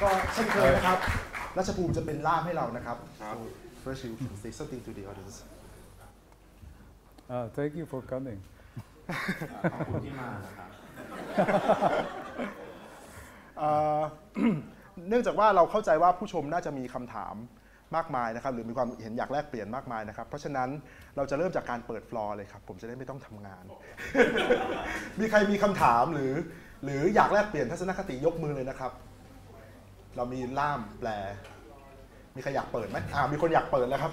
ก็เช่นเคยนะครับรัชภูมิจะเป็นล่ามให้เรานะครับ First you can say something to the audience Thank you for coming ขอบคุณที่มานะครับเนื่องจากว่าเราเข้าใจว่าผู้ชมน่าจะมีคำถามมากมายนะครับหรือมีความเห็นอยากแลกเปลี่ยนมากมายนะครับเพราะฉะนั้นเราจะเริ่มจากการเปิดฟลอร์เลยครับผมจะได้ไม่ต้องทำงาน มีใครมีคำถามหรืออยากแลกเปลี่ยนทัศนคติยกมือเลยนะครับเรามีล่ามแปลมีใครอยากเปิดไหมมีคนอยากเปิดแล้วครับ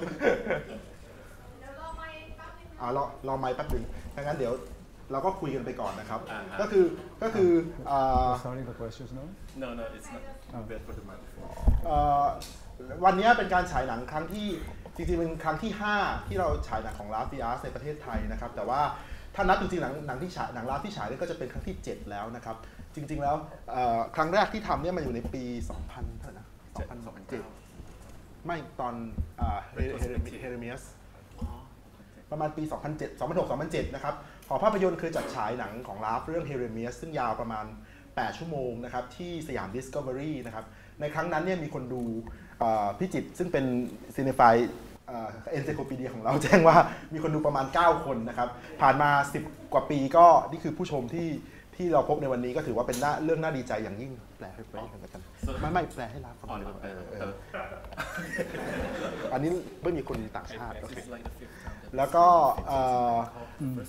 รอไมค์แป๊บนึงถ้างั้นเดี๋ยวเราก็คุยกันไปก่อนนะครับก็คือStarting the questions now? No, it's not. Wait for the microphone. วันนี้เป็นการฉายหนังครั้งที่จริงๆเป็นครั้งที่5ที่เราฉายหนังของ LULLABY ในประเทศไทยนะครับแต่ว่าถ้านับจริงๆหนังที่ฉายหนัง LULLABY ที่ฉายนี่ก็จะเป็นครั้งที่7แล้วนะครับจริงๆแล้วครั้งแรกที่ทำเนี่ยมันอยู่ในปี2000เท่าไหร่นะ2007ไม่ตอนเฮเรเมียสประมาณปี2007 2006-2007นะครับหอภาพยนตร์เคยจัดฉายหนังของลาฟเรื่องเฮเรเมียสซึ่งยาวประมาณ8ชั่วโมงนะครับที่สยาม Discovery นะครับในครั้งนั้นเนี่ยมีคนดูพี่จิตรซึ่งเป็นซีเนฟายเอ็นไซโคปีเดียของเราแจ้งว่ามีคนดูประมาณ9คนนะครับผ่านมา10กว่าปีก็นี่คือผู้ชมที่เราพบในวันนี้ก็ถือว่าเป็นเรื่องน่าดีใจอย่างยิ่งแปลให้แปลกันแล้วกันไม่แปลให้ลาฟก่อนอันนี้ไม่มีคนต่างชาติแล้วก็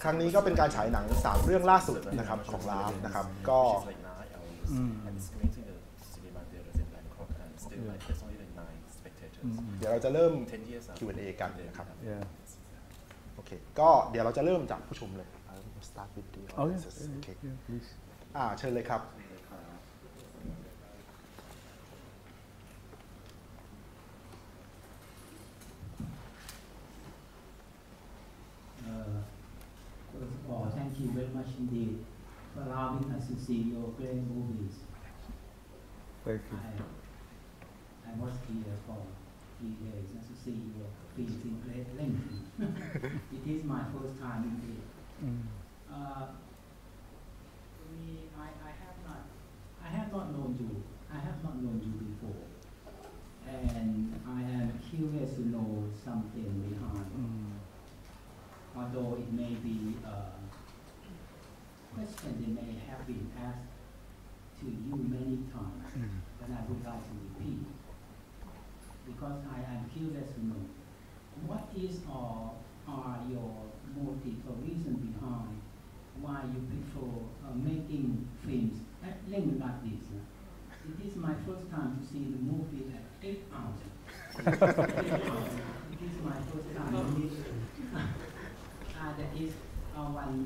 ครั้งนี้ก็เป็นการฉายหนัง3เรื่องล่าสุดนะครับของลาฟนะครับก็เดี๋ยวเราจะเริ่ม Q&A กันนะครับโอเคก็เดี๋ยวเราจะเริ่มจากผู้ชมเลย start with the audience โอเคเชิญเลยครับFirst of all, thank you very much indeed for allowing us to see your great movies. Thank you. I was here for 3 days just to see your films in great length. It is my first time indeed. For me, I have not known you. I have not known you before, and I am curious to know something behind. Although it may be a question that may have been asked to you many times, but I would like to repeat, because I am curious to know what is or are your motive or reason behind why you prefer making films at length like this. It is my first time to see the movie at 8 hours. It is my first time. That is one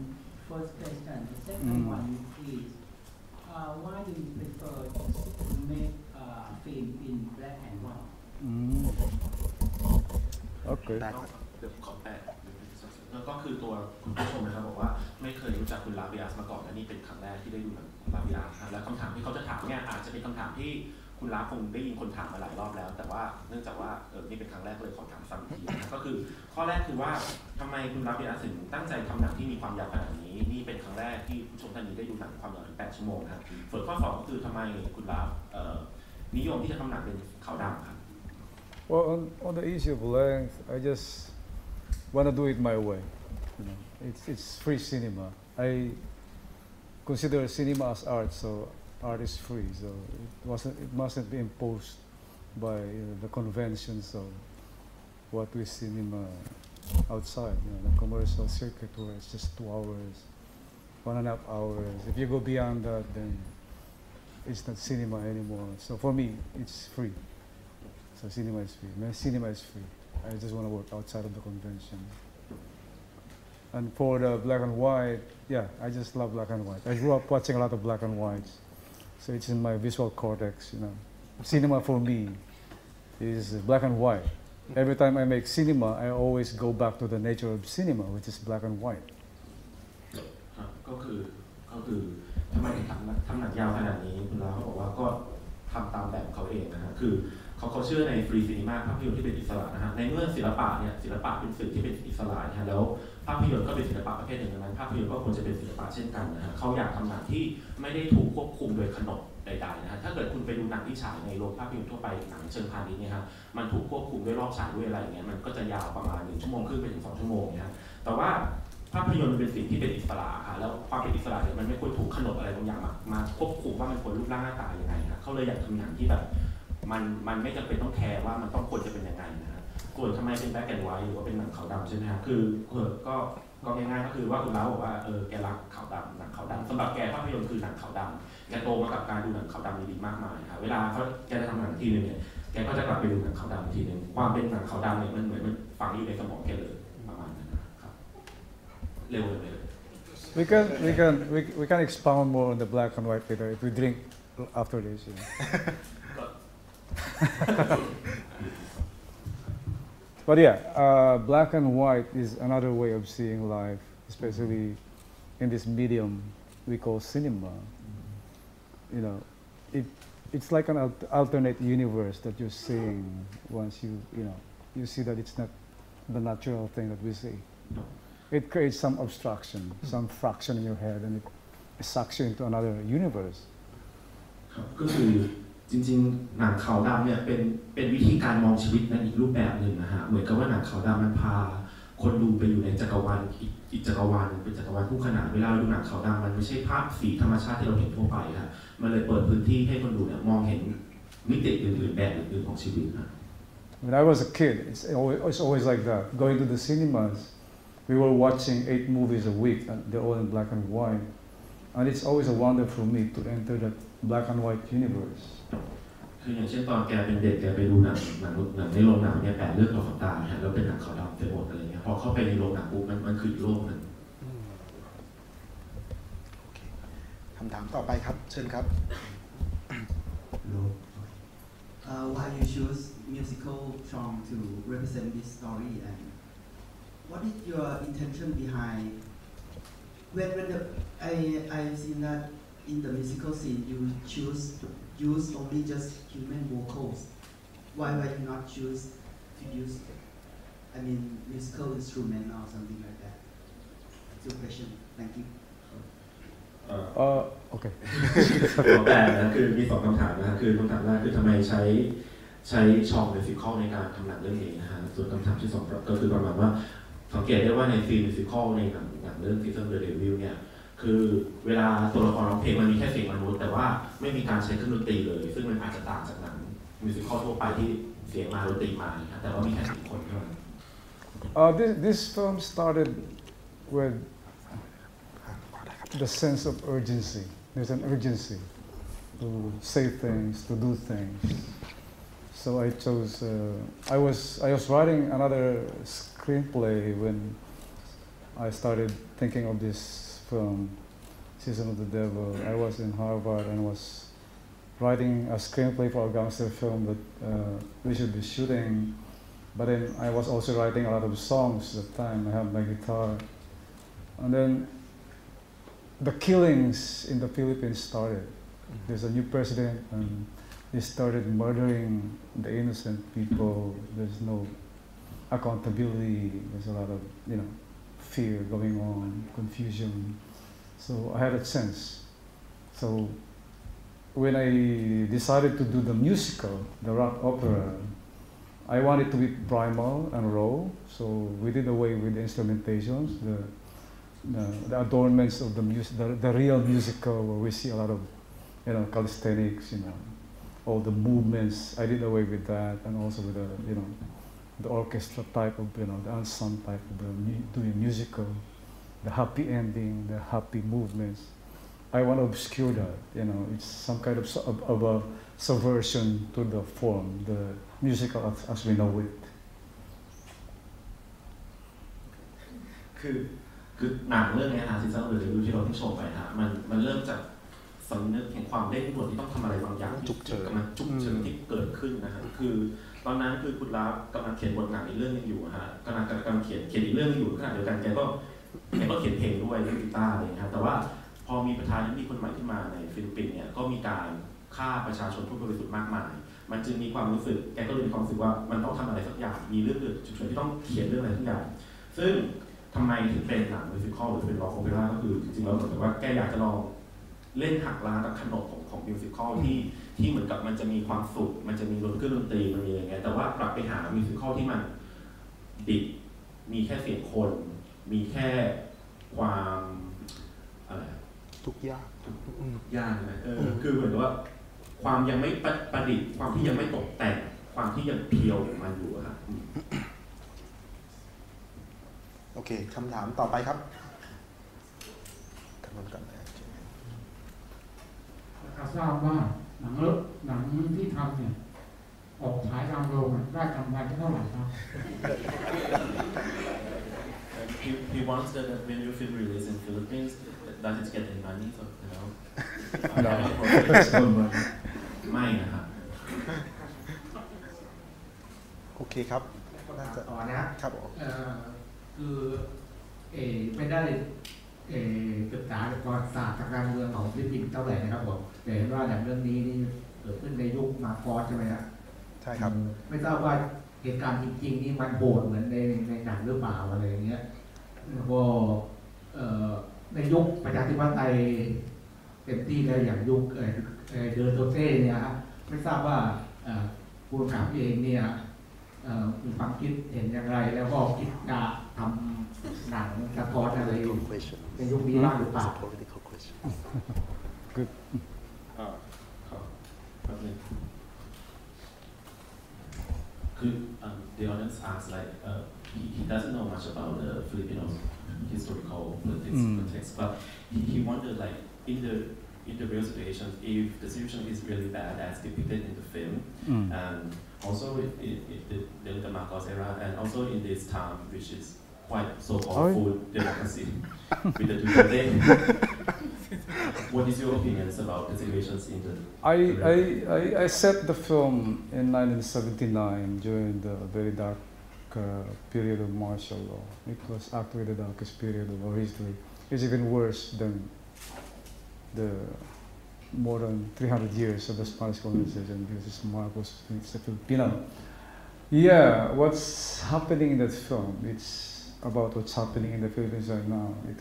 first question. The second one is why do you prefer to make film in black and white? Okay. เดี๋ยวขอแปะแล้วก็คือตัวคุณผู้ชมนะครับบอกว่าไม่เคยรู้จักคุณลาบิอัสมาก่อนและนี่เป็นครั้งแรกที่ได้ดูหนังของลาบิอัสครับและคำถามที่เขาจะถามเนี่ยอาจจะเป็นคำถามที่คุณลาคงได้ยินคนถามมาหลายรอบแล้วแต่ว่าเนื่องจากว่านี่เป็นครั้งแรกเลยขอถามซ้ำอีกทีนะก็คือข้อแรกคือว่าทำไมคุณลาบิอัสถึงตั้งใจทำหนังที่มีความยาวขนาดนี้นี่เป็นครั้งแรกที่ผู้ชมท่านนี้ได้ดูหนังความยาวถึง8 ชั่วโมงครับส่วนข้อ2ก็คือทำไมคุณลานิยมที่จะทำหนังเป็นขาวดำครับ Well, on the issue of length, I just want to do it my way. You know, it's free cinema. I consider cinema as art, so art is free. So it mustn't be imposed by the conventions of what we cinema outside. You know, the commercial circuit where it's just 2 hours, 1.5 hours. If you go beyond that, then it's not cinema anymore. So for me, it's free. So cinema is free. Cinema is free. I just want to work outside of the convention. And for the black and white, yeah, I just love black and white. I grew up watching a lot of black and whites, so it's in my visual cortex. You know, cinema for me is black and white. Every time I make cinema, I always go back to the nature of cinema, which is black and white. ก็คือทำไมถึงทำหนังยาวขนาดนี้คุณลาบอกว่าก็ทำตามแบบเขาเองนะฮะคือเขาเชื่อในฟรีซีนีมาภาพยนตร์ที่เป็นอิสระนะฮะในเมื่อศิลปะเนี่ยศิลปะเป็นสื่อที่เป็นอิสระนะฮะแล้วภาพยนตร์ก็เป็นศิลปะประเภทหนึ่งดังนั้นภาพยนตร์ก็ควรจะเป็นศิลปะเช่นกันนะฮะเขาอยากทำหนังที่ไม่ได้ถูกควบคุมโดยขนบ ใดๆนะฮะถ้าเกิดคุณไปดูหนังที่ฉายในโรงภาพยนตร์ทั่วไปหนังเชิงพาณิชย์เนี่ยครับมันถูกควบคุมด้วยรอบฉายด้วยอะไรอย่างเงี้ยมันก็จะยาวประมาณ1 ชั่วโมงครึ่งไปถึง2 ชั่วโมงนะฮะแต่ว่าภาพยนตร์เป็นสิ่งที่เป็นอิสระค่ะแล้วความเป็นอิสระเนี่ยมันไม่ควรถูกขนบอะไรบางอย่างมาควบคุมว่ามันควรรูปร่างหน้าตายังไงครับเขาเลยอยากทำหนังที่แบบมันไม่จำเป็นต้องแคร์ว่ามันต้องควรจะเป็นยังไงนะฮะส่วนทำไมเป็นแบล็คแอนด์ไวท์หรือว่าเป็นหนังขาวดำใช่ไหมครับคือก็ง่ายๆก็คือว่าคุณเล้าบอกว่าแกรักขาวดำหนังขาวดำสำหรับแกภาพยนตร์คือหนังขาวดำแกโตมากับการดูหนังขาวดำดีๆมากมายครับเวลาแกจะทำหนังทีนึงเนี่ยแกก็จะกลับไปดูหนังขาวดำทีนึงความเป็นหนังขาวดำเนี่ยมันเหมือนมันฝังอยู่ในสมองแกเลยประมาณนั้นนะครับเร็วเลย We can expound more on the black and white later if we drink after this. You know. But yeah, black and white is another way of seeing life, especially in this medium we call cinema. You know, it's like an alternate universe that you're seeing once you see that it's not the natural thing that we see. It creates some abstraction, some fraction in your head, and it sucks you into another universe. ก็คือจริงๆหนังขาวดำเนี่ยเป็นวิธีการมองชีวิตในอีกรูปแบบหนึ่งนะฮะเหมือนกับว่าหนังขาวดำมันพาคนดูไปอยู่ในจักรวาลอีกจักรวาลเป็นจักรวาลคู่ขนานเวลาเราดูหนังขาวดำมันไม่ใช่ภาพสีธรรมชาติที่เราเห็นทั่วไปครับมันเลยเปิดพื้นที่ให้คนดูเนี่ยมองเห็นมิติอื่นๆแบบอื่นๆของชีวิตนะ When I was a kid, it's always like that. Going to the cinemas, we were watching 8 movies a week, and they're all in black and white. And it's always a wonder for me to enter that black and white universe. คืออย่างเช่นตอนแกเป็นเด็กแกไปดูหนังในโรงหนังเนี่ย8 เรื่องเราฝันตาฮะแล้วเป็นหนังขาวดำเต็มหมดอะไรเงี้ยพอเข้าไปในโรงหนังปุ๊บมันคืออีกโลกนึงคำถามต่อไปครับเชิญครับ Why you choose musical song to represent this story and what is your intention behind when I've seen that in the musical scene you use only just human vocals why you not choose to use musical instrument or something like that it's your question thank you Okay. แต่นะคือมี2 คำถามนะคือคำถามแรกคือทำไมใช้ช่องมิวสิคอลในการทำหนังเรื่องนี้นะฮะส่วนคำถามที่2ก็คือประมาณว่าสังเกตได้ว่าในซีนมิวสิคอลในหนังเรื่อง Season the Devil เนี่ยคือเวลาตัวละครร้องเพลงมันมีแค่เสียงมนุษย์แต่ว่าไม่มีการใช้เครื่องดนตรีเลยซึ่งมันอาจจะต่างจากหนังมิวสิคอลทั่วไปที่เสียงมาดนตรีมาครับแต่ว่ามีแค่4 คนเท่านั้น This film started with the sense of urgency. There's an urgency to say things, to do things. So I chose. I was writing another screenplay when I started thinking of this film, Season of the Devil. I was in Harvard and was writing a screenplay for a gangster film that we should be shooting. But then I was also writing a lot of songs at the time. I had my guitar, and then the killings in the Philippines started. There's a new president and they started murdering the innocent people. There's no accountability. There's a lot of, fear going on, confusion. So I had a sense. So when I decided to do the musical, the rock opera, I wanted to be primal and raw. So we did away with the instrumentations, the adornments of the music, the real musical where we see a lot of, calisthenics, all the movements. I did away with that, and also with the orchestra type of, the ensemble type of doing musical, the happy ending, the happy movements. I want to obscure that, it's some kind of a subversion to the form, the musical as we know it. คือหนังเรื่องนี้ฮะซีซั่นเดอะเดวิลที่เราเพิ่งชมไปฮะมันเริ่มจากสำนึกแห่งความเร่งด่วนที่ต้องทำอะไรบางอย่างที่กำลังฉุกเฉินที่เกิดขึ้นนะฮะคือตอนนั้นคือคุณล้ากำลังเขียนบทหนังอีกเรื่องนึงอยู่ฮะกำลังเขียนอีกเรื่องนึงอยู่ขณะเดียวกันแกก็เขียนเพลงด้วยเล่นกีตาร์อะไรครับแต่ว่าพอมีประธานาธิบดีคนใหม่ขึ้นมาในฟิลิปปินส์เนี่ยก็มีการฆ่าประชาชนผู้บริสุทธิ์มากมายมันจึงมีความรู้สึกแกก็เลยมีความรู้สึกว่ามันต้องทำอะไรสักอย่างมีเรื่องฉุกเฉินที่ต้องเขียนเรื่องอะไรสักอย่างซึ่งทำไมถึงเป็นหนังมิวสิคอลหรือเป็นร็อกโอเปร่าก็คือจริงๆแล้วเหมือนกับว่าแกอยากจะลอง เล่นหักล้างกับขนบของมิวสิคอลที่เหมือนกับมันจะมีความสุขมันจะมีดนตรีมันมีอย่างเงี้ยแต่ว่ากลับไปหามิวสิคอลที่มันดิบมีแค่เสียงคนมีแค่ความอะไรทุกอย่างใช่ไหมคือเหมือนว่าความยังไม่ประดิษฐ์ความที่ยังไม่ตกแต่งความที่ยังเพียวของมันอยู่ครับโอเคคำถามต่อไปครับคำถามกันทราบว่าหนังที่ทำเนี่ยออกฉายตามโรงได้กำไรเท่าไหร่ครับ He wants that when your film released in Philippines, does it get any money? So, you know, ไม่นะครับโอเคครับน่าจะต่อนะครับคือไม่ได้ศึกษาประวัติศาสตร์การเมืองของฟิลิปปินส์เท่าไหร่นะครับผมแต่เห็นว่าอย่างเรื่องนี้นี่เกิดขึ้นในยุคมาโกสใช่ไหมครับใช่ครับไม่ทราบว่าเหตุการณ์จริงๆนี่มันโหดเหมือนในหนังหรือเปล่าอะไรอย่างเงี้ยแล้วก็ในยุคประชาธิปไตยเต็มที่แล้วอย่างยุคเดอโตเต้เนี่ยครับไม่ทราบว่าผู้กำกับเองเนี่ยมีความคิดเห็นอย่างไรแล้วก็คิดจะทำหนังสะท้อนอะไรในยุคนี้บ้างหรือเปล่า Good. คือ the audience asks like he doesn't know much about the Filipino historical politics context, but he wondered like in the real situation if the situation is really bad as depicted in the film, and also in the Marcos era, and also in this time which is quite so-called full democracy with the Duterte. What is your opinions about the situations in the? I set the film in 1979 during the very dark period of martial law. It was actually the darkest period of our history. It's even worse than the more than 300 years of the Spanish colonization because it's Marcos, it's a Filipino. Yeah, what's happening in that film? It's about what's happening in the Philippines right now. It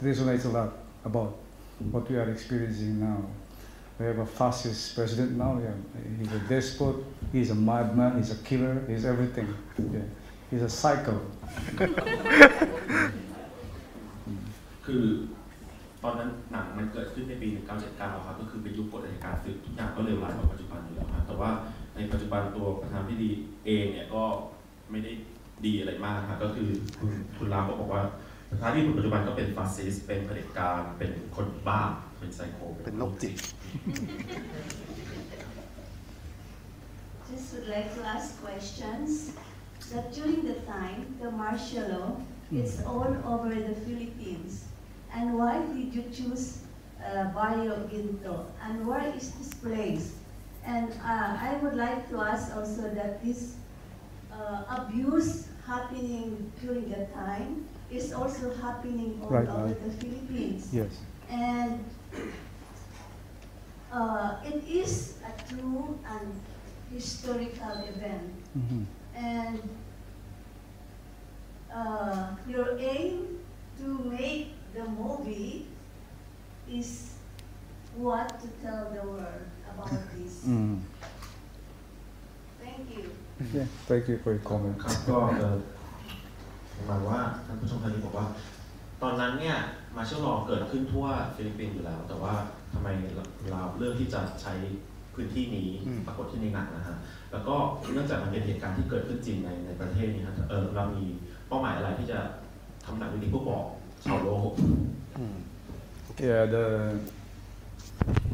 resonates a lot about what we are experiencing now. We have a fascist president now. Yeah. He's a despot. He's a madman. He's a killer. He's everything. Yeah. He's a psycho. คือตอนนั้นหนังมันเกิดขึ้นในปี 1979 ครับก็คือเป็นยุคกฎอัยการศึกทุกอย่างก็เลวร้ายกว่าปัจจุบันอยู่แล้วครับแต่ว่าในปัจจุบันตัวประธานาธิบดีเองเนี่ยก็ไม่ได้ดีอะไรมากครับก็คือคุณลาบอกว่าประธานาธิบดีปัจจุบันก็เป็นฟาสซิสต์เป็นเผด็จการเป็นคนบ้าเป็นไซโคเป็นโรคจิต Just would like to ask questions. That during the time, the martial law is all over the Philippines. And why did you choose Barrio Ginto? And where is this place? And I would like to ask also that this abuse happening during the time is also happening all over the Philippines. Yes. And it is a true and historical event. And your aim to make the movie is what to tell the world about this. Thank you. Yeah, thank you for your comment. ครับก็ประมาณว่าท่านผู้ชมท่านนี้บอกว่าตอนนั้นเนี่ยมาเชลลอเกิดขึ้นทั่วฟิลิปปินส์อยู่แล้วแต่ว่าทำไมเราเลือกที่จะใช้พื้นที่นี้ปรากฏที่ในหนังนะฮะแล้วก็เนื่องจากมันเป็นเหตุการณ์ที่เกิดขึ้นจริงในประเทศนี้ครับเรามีเป้าหมายอะไรที่จะทำหนังเรื่องนี้เพื่อบอกชาวโลก Yeah,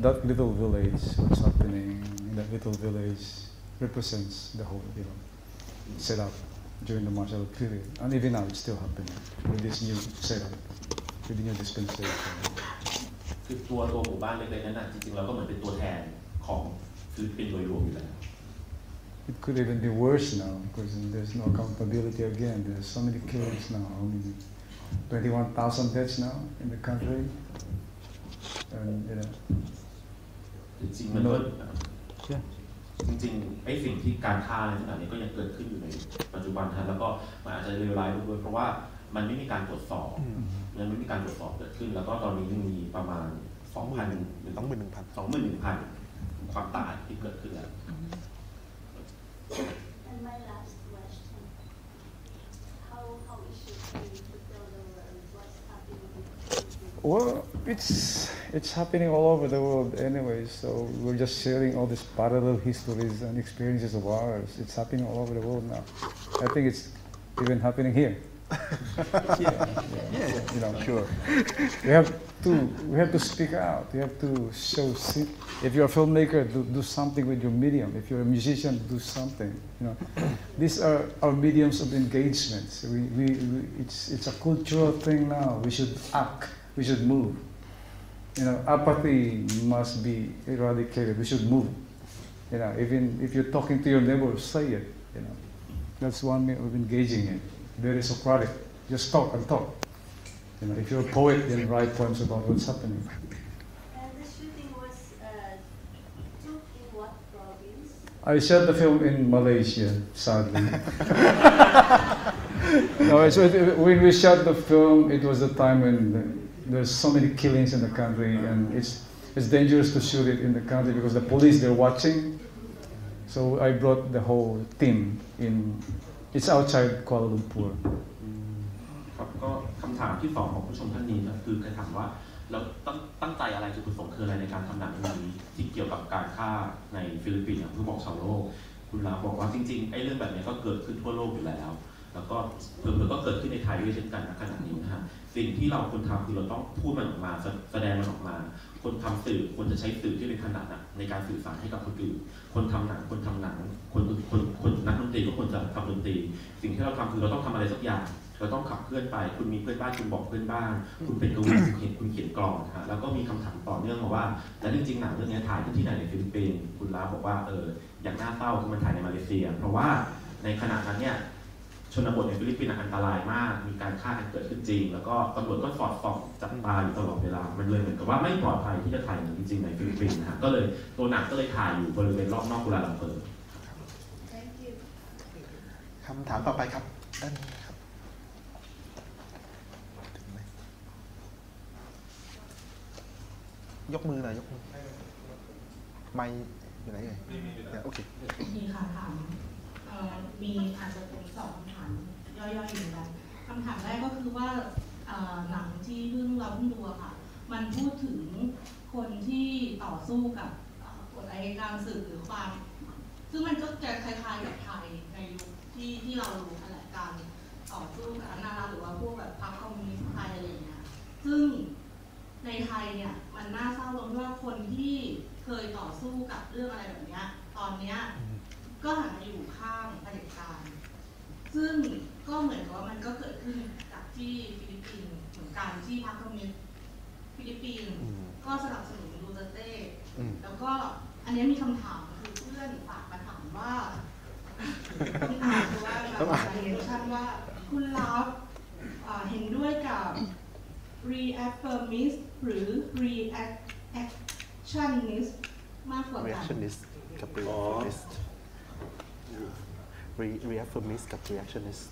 that little village, what's happening in that little village represents the whole, setup during the martial law period, and even now it's still happening with this new setup, with the new dispensation. คือตัวหมู่บ้านเล็กๆนั้นจริงๆเราก็เหมือนเป็นตัวแทนของฟิลิปปินส์โดยรวมอยู่แล้ว It could even be worse now because there's no accountability again. There's so many killings now. 21,000 deaths now in the country, and จริงๆมันก็จริงๆไอ้สิ่งที่การฆ่าในขณะนี้ก็ยังเกิดขึ้นอยู่ในปัจจุบันแล้วก็มันอาจจะเลวร้ายด้วยเพราะว่ามันไม่มีการตรวจสอบยังไม่มีการตรวจสอบเกิดขึ้นแล้วก็ตอนนี้ยังมีประมาณ 21,000 21,000 ความตายที่เกิดขึ้นแล้ว And my last question, how it should be to tell the world what's happening with Philippines? Well, it's happening all over the world anyway. So we're just sharing all these parallel histories and experiences of ours. It's happening all over the world now. I think it's even happening here. Yeah. You know, sure. We have to speak out. We have to show. If you're a filmmaker, do something with your medium. If you're a musician, do something. You know, these are our mediums of engagement. So it's a cultural thing now. We should act. We should move. You know, apathy must be eradicated. We should move. You know, even if you're talking to your neighbor, say it. You know, that's one way of engaging it. Very Socratic. Just talk and talk. You know, if you're a poet, then write poems about what's happening. And the shooting was took in what province? I shot the film in Malaysia, sadly. No, when we shot the film, it was a time when there's so many killings in the country, and it's dangerous to shoot it in the country because the police, they're watching. So I brought the whole team in. It's outside Kuala Lumpur. ครับก็คำถามที่สองของผู้ชมท่านนี้นะคือเคยถามว่าเราตั้งใจอะไรจุดประสงค์คืออะไรในการทำหนังเรื่องนี้ที่เกี่ยวกับการฆ่าในฟิลิปปินส์อย่างที่บอกชาวโลกคุณลาบอกว่าจริงๆไอ้เรื่องแบบนี้ก็เกิดขึ้นทั่วโลกอยู่แล้วแล้วก็เพิ่มก็เกิดขึ้นในไทยด้วยเช่นกันณขณะนี้นะฮะสิ่งที่เราควรทำคือเราต้องพูดมันออกมาแสดงมันออกมาคนทำสื่อควรจะใช้สื่อที่เป็นขนาดในการสื่อสารให้กับคนอื่นคนทำหนังคนนักดนตรีก็ควรจะทำดนตรีสิ่งที่เราทำคือเราต้องทำอะไรสักอย่างเราต้องขับเคลื่อนไปคุณมีเพื่อนบ้านคุณบอกเพื่อนบ้านคุณเป็นกวีคุณเขียนกลอนนะแล้วก็มีคำถามต่อเนื่องมาว่าแล้วจริงๆหนังเรื่องนี้ถ่ายที่ไหนในฟิลิปปินส์คุณลาบอกว่าอย่างน่าเศร้าคือมันถ่ายในมาเลเซียเพราะว่าในขณะนั้นเนี่ยชนบทในฟิลิปปินส์อันตรายมากมีการฆ่ากันเกิดขึ้นจริงแล้วก็ตำรวจก็สอดส่องจับตาอยู่ตลอดเวลามันเลยเหมือนกับว่าไม่ปลอดภัยที่จะถ่ายหนังจริงๆในฟิลิปปินส์นะฮะก็เลยตัวหนังก็เลยถ่ายอยู่บริเวณรอบนอกกัวลาลัมเปอร์ Thank you. คำถามต่อไปครับด้านนี้ครับยกมือหน่อยยกมือไม่อยู่ไหนเลยโอเคมีค่ะถามมีอาจจะเป็น2 คำถามย่อยๆอยู่กันคำถามแรกก็คือว่าหนังที่เราเพิ่งดูค่ะมันพูดถึงคนที่ต่อสู้กับกฎอัยการศึกหรือความซึ่งมันก็จะคล้ายๆกับไทยในยุคที่เรารู้อะไรการต่อสู้กับนาราหรือว่าพวกแบบพรรคคอมมิวนิสต์ไทยอะไรอย่างเงี้ยซึ่งในไทยเนี่ยมันน่าเศร้าตรงที่ว่าคนที่เคยต่อสู้กับเรื่องอะไรแบบนี้ตอนเนี้ยก็หันมาอยู่ข้างเผด็จการซึ่งก็เหมือนกับว่ามันก็เกิดขึ้นจากที่ฟิลิปปินส์เหมือนกันที่พรรคคอมมิวนิสต์ฟิลิปปินส์ก็สนับสนุนดูเตเต้แล้วก็อันนี้มีคำถามคือเพื่อนฝากมาถามว่าคำถามคือว่าว่าคุณลาฟเห็นด้วยกับ reaffirmist หรือ reactionist มากกว่ากัน reactionist กับ reaffirmist กับ reactionist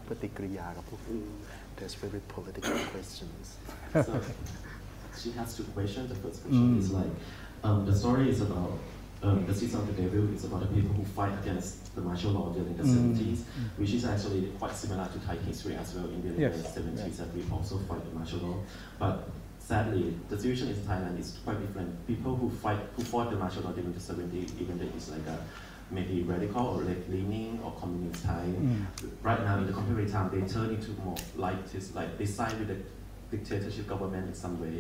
ปฏิกิริยากับพวก There's very political questions. So she has 2 questions. The first question is like the story is about the season of the devil is about the people who fight against the martial law during the 70s, which is actually quite similar to Thai history as well. In the 70s, that we also fight the martial law, but sadly, the situation in Thailand is quite different. People who fought the martial law during the 70s, even though it's like maybe radical or left-leaning or communist Thai, right now in the contemporary time, they turn into more like this, like they side with the dictatorship government in some way.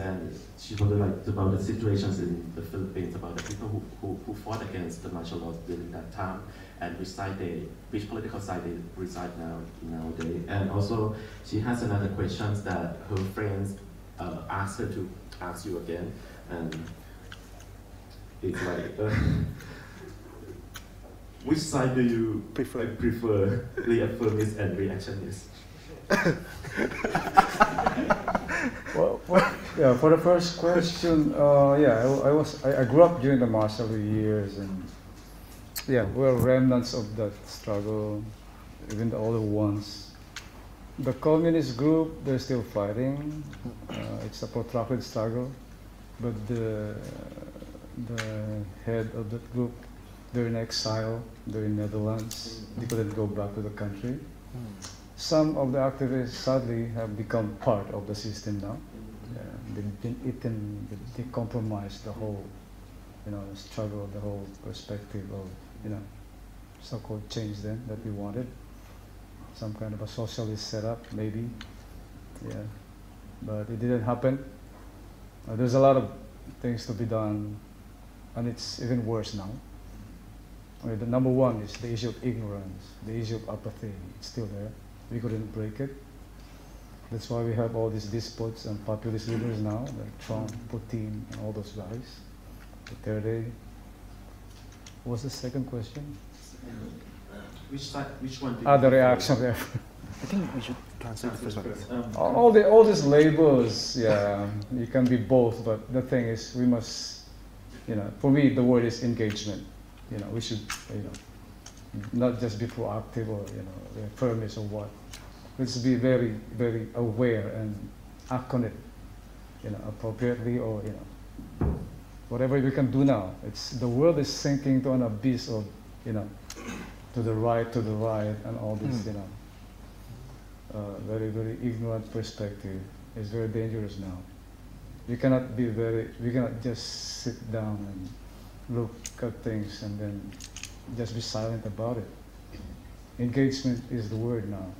And she wondered like about the situations in the Philippines, about the people who fought against the martial law during that time, and which political side they reside nowadays. And also, she has another questions that her friends asked her to ask you again, and it's like, which side do you prefer, reaffirmist and reactionist? Well, yeah. For the first question, I grew up during the martial years, and we're remnants of that struggle, even the older ones. The communist group, they're still fighting. It's a protracted struggle, but the head of that group, they're in exile. They're in Netherlands. They couldn't go back to the country. Some of the activists, sadly, have become part of the system now. They've been eaten. They compromised the whole, struggle, the whole perspective of, so-called change then that we wanted. Some kind of a socialist setup, maybe, but it didn't happen. There's a lot of things to be done, and it's even worse now. The number one is the issue of ignorance, the issue of apathy. It's still there. We couldn't break it. That's why we have all these despots and populist leaders now, like Trump, Putin, and all those guys. Duterte. What was the second question? Which one? The reaction there. I think we should translate the first one. All these labels, you can be both, but the thing is, we must, for me, the word is engagement. We should, not just be proactive or, firmness or what. Let's be very, very aware and act on it, appropriately or, whatever we can do now. The world is sinking to an abyss of, to the right, and all this, very, very ignorant perspective is very dangerous now. We cannot just sit down and look at things and then just be silent about it. Engagement is the word now.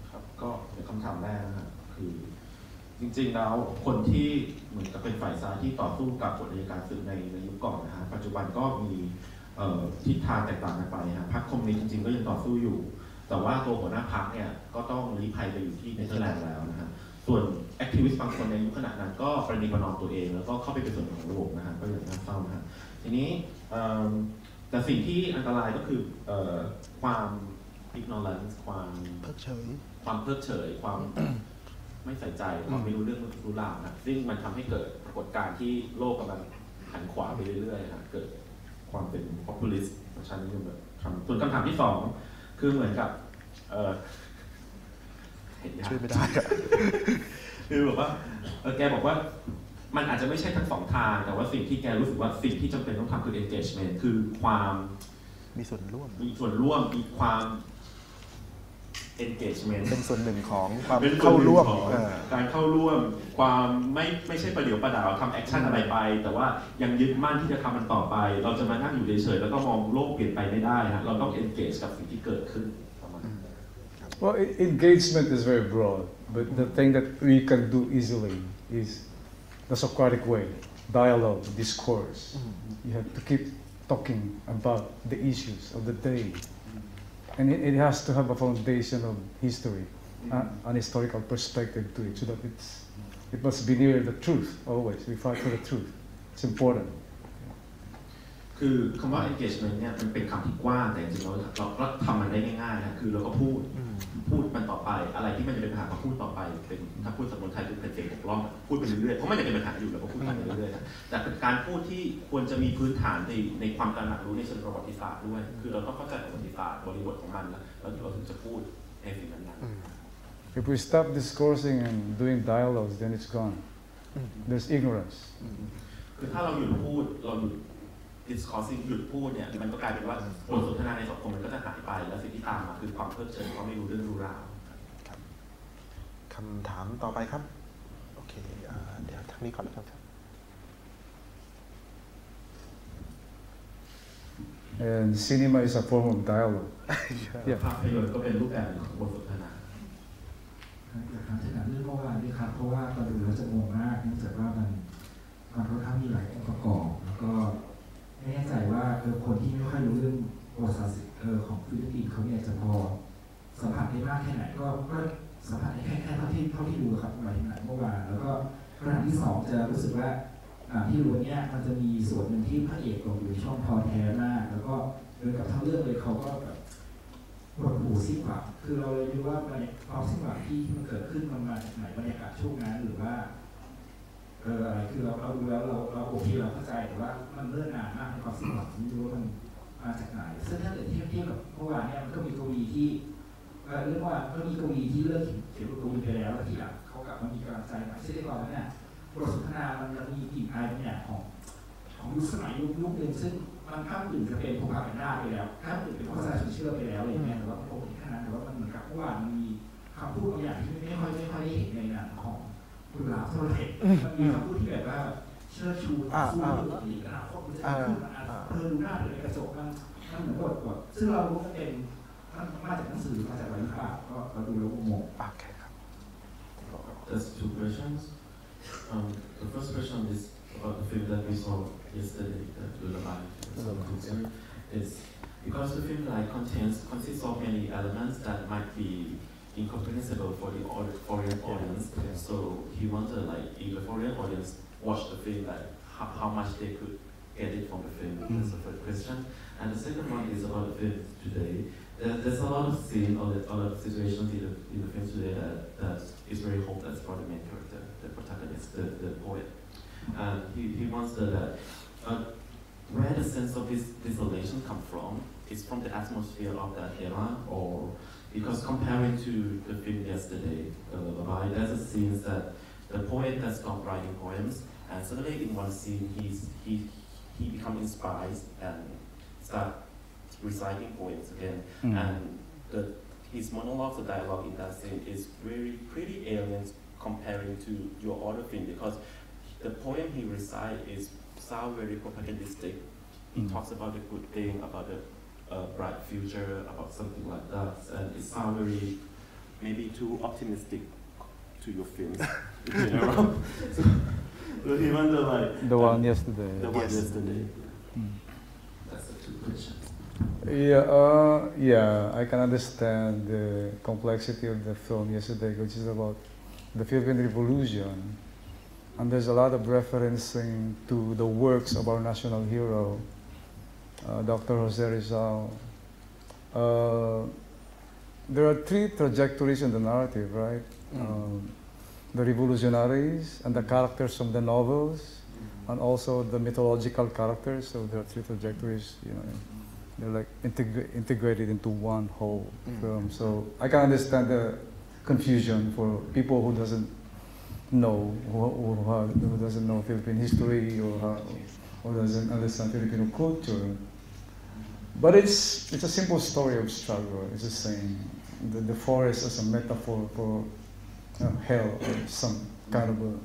ครับก็คำถามแรกนะครับคือจริงๆแล้วคนที่เหมือนกับเป็นฝ่ายซ้ายที่ต่อสู้กับกฎอัยการศึกในยุคก่อนนะฮะปัจจุบันก็มีทิศทางแตกต่างกันไปฮะพรรคคอมมิวนิสต์จริงๆก็ยังต่อสู้อยู่แต่ว่าตัวหัวหน้าพรรคเนี่ยก็ต้องลี้ภัยไปอยู่ที่เนเธอร์แลนด์แล้วนะฮะส่วนแอคทิวิสต์บางคนในยุคขณะนั้นก็ประนีประนอมตัวเองแล้วก็เข้าไปเป็นส่วนของระบบนะฮะก็อย่างน่าเศร้านะฮะทีนี้แต่สิ่งที่อันตรายก็คือความ ignorance ความเพิกเฉยความไม่ใส่ใจความไม่รู้เรื่องรู้ราวนะซึ่งมันทำให้เกิดปรากฏการณ์ที่โลกกำลังหันขวาไปเรื่อยๆนะเกิดความเป็น populist ประชานิยมแบบส่วนคำถามที่สองคือเหมือนกับช่วยไม่ได้คือแบบว่าแกบอกว่ามันอาจจะไม่ใช่ทั้งสองทางแต่ว่าสิ่งที่แกรู้สึกว่าสิ่งที่จำเป็นต้องทำคือ engagement คือความมีส่วนร่วมมีความ engagement เป็นส่วนหนึ่งของความเข้าร่วมการเข้าร่วมความไม่ใช่ประเดี๋ยวประดาวทำแอคชั่นอะไรไปแต่ว่ายังยึดมั่นที่จะทำมันต่อไปเราจะมานั่งอยู่เฉยๆแล้วก็มองโลกเปลี่ยนไปไม่ได้ฮะเราต้อง engage กับสิ่งที่เกิดขึ้น Well, engagement is very broad, but the thing that we can do easily is the Socratic way, dialogue, discourse. You have to keep talking about the issues of the day. And it has to have a foundation of history, an historical perspective to it, so that it must be near the truth always. We fight for the truth. It's important. คือคำว่า engagement เนี่ยมันเป็นคำที่กว้างแต่จริงๆเราก็ทำมันได้ง่ายๆนะคือเราก็พูดมันต่อไปอะไรที่มันจะเป็นปัญหาก็พูดต่อไปเป็นถ้าพูดสำนวนไทยคือเป็นเสียงปกล่องพูดไปเรื่อยๆเพราะมันจะเป็นปัญหาอยู่แล้วก็พูดไปเรื่อยๆแต่เป็นการพูดที่ควรจะมีพื้นฐานในความตระหนักรู้ในเชิงประวัติศาสตร์ด้วยคือเราต้องเข้าใจประวัติศาสตร์บริบทของมันแล้วเราถึงจะพูดในสิ่งนั้นIf we stop discoursing and doing dialogues, then it's gone. There's ignorance. คือถ้าเราหยุดพูดเราหยุดdiscussing หยุดพูดเนี่ยมันก็กลายเป็นว่าบทสนทนาในสังคมมันก็จะหายไปแล้วสิ่งที่ตามมาคือความเพิกเฉยความไม่รู้เรื่องรู้ราวคำถามต่อไปครับโอเคเดี๋ยวทางนี้ก่อนนะครับ And cinema is a form of dialogue. ภาพยนตร์ก็เป็นรูปแบบของบทสนทนาอยากถามถึงเรื่องเมื่อวานนี้ครับเพราะว่าตอนดูแล้วจะงงมากเนื่องจากว่ามันค่อนข้างมีหลายองค์ประกอบแล้วก็ไม่แน่ใจว่าคนที่ไม่ค่อยรู้เรื่องประวัติศาสตร์ของฟิลิปปินส์เขาเนี่ยจะพอสัมผัสได้มากแค่ไหนก็สัมผัสได้แค่เท่าที่ดูครับหมายถึงเมื่อวานแล้วก็คำถามที่สองจะรู้สึกว่าที่รู้เนี่ยมันจะมีส่วนหนึ่งที่พระเอกตกอยู่ในช่องพอแท้มากแล้วก็โดยกับทั้งเรื่องเลยเขาก็แบบหดหู่สิ้นหวังคือเราเลยรู้ว่าความสิ้นหวังที่มันเกิดขึ้นมันมาจากไหนบรรยากาศช่วงนั้นหรือว่าอะไรคือเราดูแล้วเราโอเคเราเข้าใจแต่ว่ามันเลื่อนนานมากในความสิ้นหวังไม่รู้ว่ามันมาจากไหนซึ่งถ้าเกิดเทียบกับเมื่อวานเนี่ยมันก็มีกวีที่ เรื่องว่าก็มีกวีที่เลิกเขียนบทกวีไปแล้วทีหลังเขากลับมามีกำลังใจใหม่ซึ่งในตอนนั้นเนี่ยบทสนทนามันยังมีกลิ่นอายบางอย่างของยุคสมัยยุคหนึ่งซึ่งมันข้ามอื่นจะเป็นโพคาแพนด้าไปแล้วข้ามอื่นเป็นภาษาชนเชื่อไปแล้วอะไรเงี้ยแต่ว่าผมแค่นั้นแต่ว่ามันเหมือนกับว่ามันมีคำพูดบางอย่างที่ไม่ค่อยได้เห็นในหนังของคุณลาโทรเทคมันมีคำพูดที่แบบว่าเชิดชูสู้อีกอนาคตมันจะขึ้นดูหน้าเลยกระจกมันเหมือนบทซึ่งเรารู้ว่าเป็นมาจากหนังสือมาจากอะไรหรือเปล่าก็เราดูแล้วงง Okay. There's two questions. The first question is about the film that we saw yesterday, the LULLABY. Is because the film consists of many elements that might be incomprehensible for the foreign audience. So he wanted if the foreign audience watched the film, how much they could get it from the film. That's the first question. And the second one is about the film today. There's a lot of scenes, a lot of situations in the film today that is very hopeless for the main character, the protagonist, the poet. And he wants that where the sense of this desolation come from is from the atmosphere of that era, or because comparing to the film yesterday, LULLABY, there's a scene that the poet has stopped writing poems, and suddenly in one scene he becomes inspired and start reciting poems again, and his monologue, the dialogue in that scene is pretty alien comparing to your other film, because the poem he recites sound very propagandistic. He talks about the good thing, about the bright future, about something like that, and it sounds very maybe too optimistic to your films in general. So even the one yesterday. The one yesterday. That's the two questions. Yeah, I can understand the complexity of the film yesterday, which is about the Philippine Revolution. And there's a lot of referencing to the works of our national hero, Dr. Jose Rizal. There are three trajectories in the narrative, right? The revolutionaries and the characters from the novels, and also the mythological characters. So there are three trajectories, they're like integrated into one whole film. So I can understand the confusion for people who doesn't know, who doesn't know Philippine history or doesn't understand Filipino culture. But it's a simple story of struggle. It's the same. The forest as a metaphor for hell or some kind of a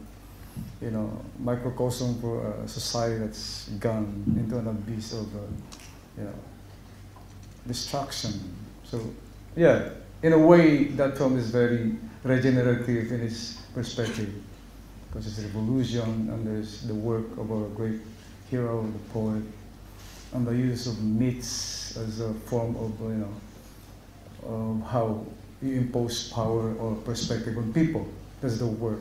microcosm for a society that's gone into an abyss of destruction. So yeah, in a way that film is very regenerative in its perspective, because it's a revolution and there's the work of our great hero, the poet, and the use of myths as a form of how you impose power or perspective on people. That's the work,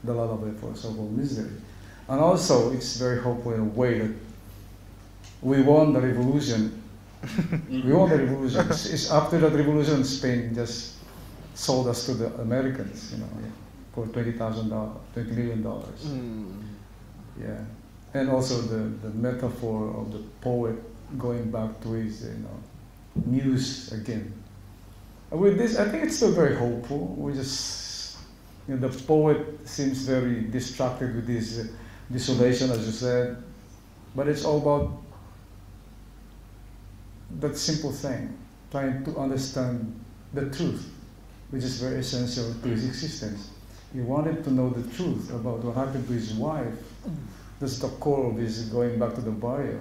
the lullaby for so-called misery. And also, it's very hopeful in a way that we won the revolution. We won the revolution. It's after that revolution, Spain just sold us to the Americans, for $20 million. Yeah, and also the metaphor of the poet going back to his, muse again. And with this, I think it's still very hopeful. We just, the poet seems very distracted with this desolation, as you said, but it's all about that simple thing, trying to understand the truth, which is very essential to his existence. He wanted to know the truth about what happened to his wife. That's the core of his going back to the barrio.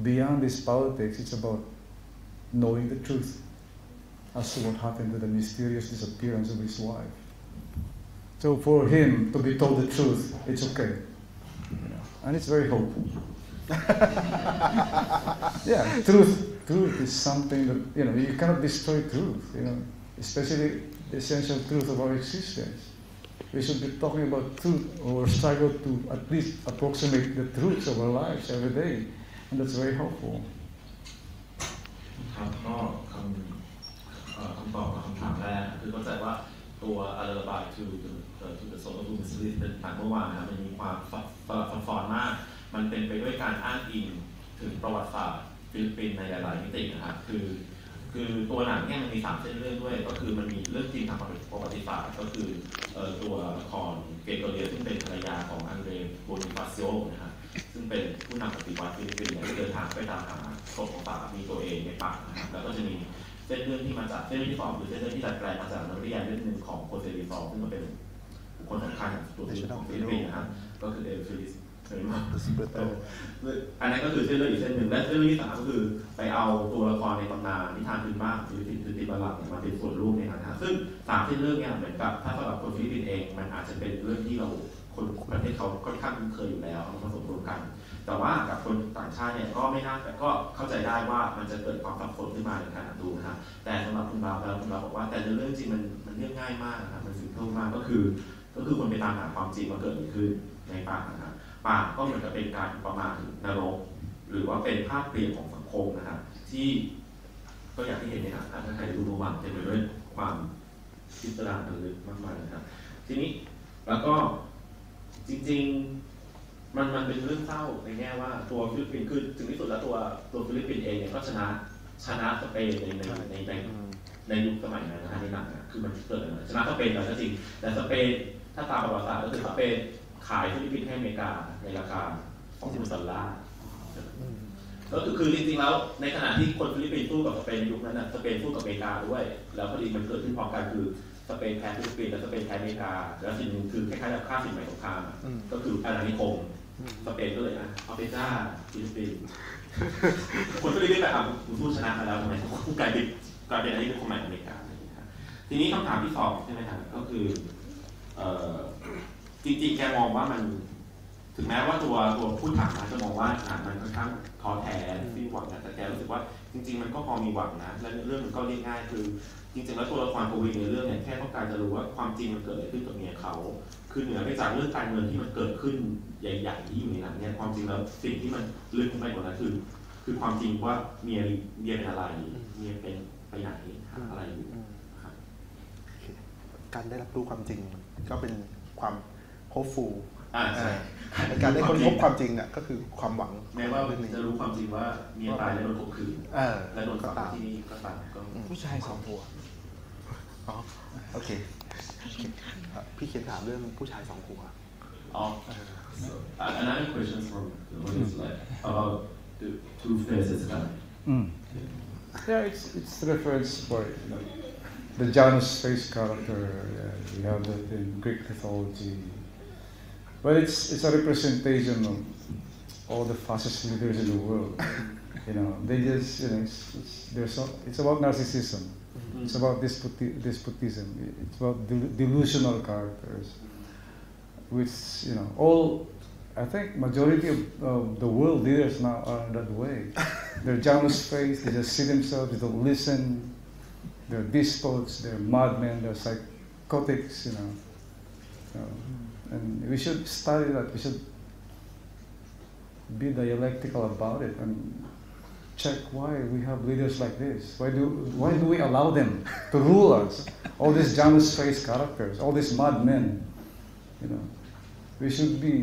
Beyond his politics, it's about knowing the truth as to what happened to the mysterious disappearance of his wife. So for him to be told the truth, it's okay. And it's very hopeful. Yeah, truth is something that, you cannot destroy truth, especially the essential truth of our existence. We should be talking about truth or struggle to at least approximate the truths of our lives every day. And that's very helpful. ครับก็คำตอบกับคำถามแรกคือเข้าใจว่าตัวLULLABY to the SORROWFUL เป็นหนังเมื่อวานนะครับมันมีความซับซ้อนมากมันเป็นไปด้วยการอ้างอิงถึงประวัติศาสตร์ฟิลิปปินส์ในหลายๆมิตินะครับคือ คือตัวหนังเนี่ยมันมี3เส้นเรื่องด้วยก็คือมันมีเรื่องจริงทางประวัติศาสตร์ก็คือตัวละครเกโตเลียซึ่งเป็นภรรยาของอังเดรโบนิฟาซิโอนะครับซึ่งเป็นผู้นำปฏิวัติฟิลิปปินส์เดินทางไปตามหาศพของสามีตัวเองในป่านะครับแล้วก็จะมีเส้นเรื่องที่มาจากเส้นเรื่องที่2คือเส้นเรื่องที่ดัดแปลงมาจากนวนิยายเรื่องหนึ่งของโคเซริซอซึ่งก็เป็นบุคคลสำคัญของฟิลิปปินส์นะครับก็คือเอลฟิลิสอันนั้นก็คือเส้นเรื่องอีกเส้นหนึ่งและเส้นเรื่องที่3ก็คือไปเอาตัวละครในตำนานนิทานพื้นบ้านฟิลิปปินส์คือติบาลักมาเป็นส่วนร่วมในหนังนะซึ่ง3เส้นเรื่องเนี่ยเหมือนกับถ้าสำหรับคนฟิลิปปินส์เองมันอาจจะเป็นเรื่องที่เราคนประเทศเขาค่อนข้างคุ้นเคยอยู่แล้วเอามาผสมรวมกันแต่ว่ากับคนต่างชาติเนี่ยก็ไม่น่าแต่ก็เข้าใจได้ว่ามันจะเกิดความสับสนขึ้นมาในการดูนะแต่สำหรับคุณบาวบอกว่าแต่เรื่องจริงมันเรื่องง่ายมากนะครับมันsimpleมากก็คือคนไปตามหาความจริงว่าเกิดอะไรขึ้นในป่านะครับป่าก็เหมือนกับเป็นการประมาณนรกหรือว่าเป็นภาพเปลี่ยนของสังคมนะครับที่ก็อย่างที่เห็นในหนังถ้าใครดูมันจะเป็นเรื่องความพิสดารลึกมากมายนะครับทีนี้แล้วก็จริงๆมันเป็นเรื่องเศร้าในแง่ว่าตัวฟิลิปปินส์คือถึงที่สุดแล้วตัวฟิลิปปินส์เองเนี่ยก็ชนะสเปนในยุคสมัยนั้นนะในหนังคือมันเกิดอะไรชนะสเปนแล้วก็จริงแต่สเปนถ้าตามประวัติศาสตร์ก็คือสเปนขายฟิลิปปินส์ให้อเมริกาในราคา$20ก็คือจริงๆแล้วในขณะที่คนฟิลิปปินส์สู้กับสเปนในยุคนั้นสเปนสู้กับอเมริกาด้วยแล้วพอดีมันเกิดขึ้นพร้อมกันคือสเปนแพ้ฟิลิปปินส์และสเปนแพ้อเมริกาแล้วสิ่งหนึ่งคือคล้ายๆกับค่าสินใหม่สงครามก็คืออาณานิคมสเปนก็เลยเอาไปจ้าฟิลิปปินส์คนฟิลิปปินส์แบบสู้ชนะมาแล้วทำไมกลายเป็นอาณานิคมใหม่อเมริกาทีนี้คำถามที่2ใช่ไหมครับก็คือจริงๆแกมองว่ามันถึงแม้ว่าตัวผู้ถามจะมองว่ามันค่อนข้างท้อแท้สิ้นหวังแต่แกรู้สึกว่าจริงๆมันก็พอมีหวังนะและเรื่องมันก็เรียกง่ายคือจริงๆแล้วตัวละครโควิดในเรื่องเนี่ยแค่ต้องการจะรู้ว่าความจริงมันเกิดอะไรขึ้นกับเมียเขาคือเหนือไปจากเรื่องการเงินที่มันเกิดขึ้นใหญ่ๆที่อยู่ในหนังเนี่ยความจริงแล้วสิ่งที่มันลึกลงไปกว่านั้นคือความจริงว่าเมียเป็นอะไรเมียเป็นไปไหนอะไรอยู่ครับการได้รับรู้ความจริงก็เป็นความโฮปฟูล ใช่การได้ค้นพบความจริงเนี่ยก็คือความหวังแม้ว่าจะรู้ความจริงว่าเมียตายแล้วโดนข่มขืนและโดนฝังที่นี่ก็ตามก็ผู้ชาย2 หัวโอเคพี่เขียนถามเรื่องผู้ชาย2 หัวanother question from the audience like about the two faces guy yeah it's reference for the Janus face character we have that in Greek mythology but it's a representation of all the fascist leaders in the world they just it's about narcissism it's about despotism it's about delusional characters which all I think majority of the world leaders now are that way they're Janus face they just see themselves they don't listen they're despots they're madmen they're psychotics and we should study that we should be dialectical about it and check why we have leaders like this. Why do we allow them to rule us? All these Janus face characters, all these madmen. We should be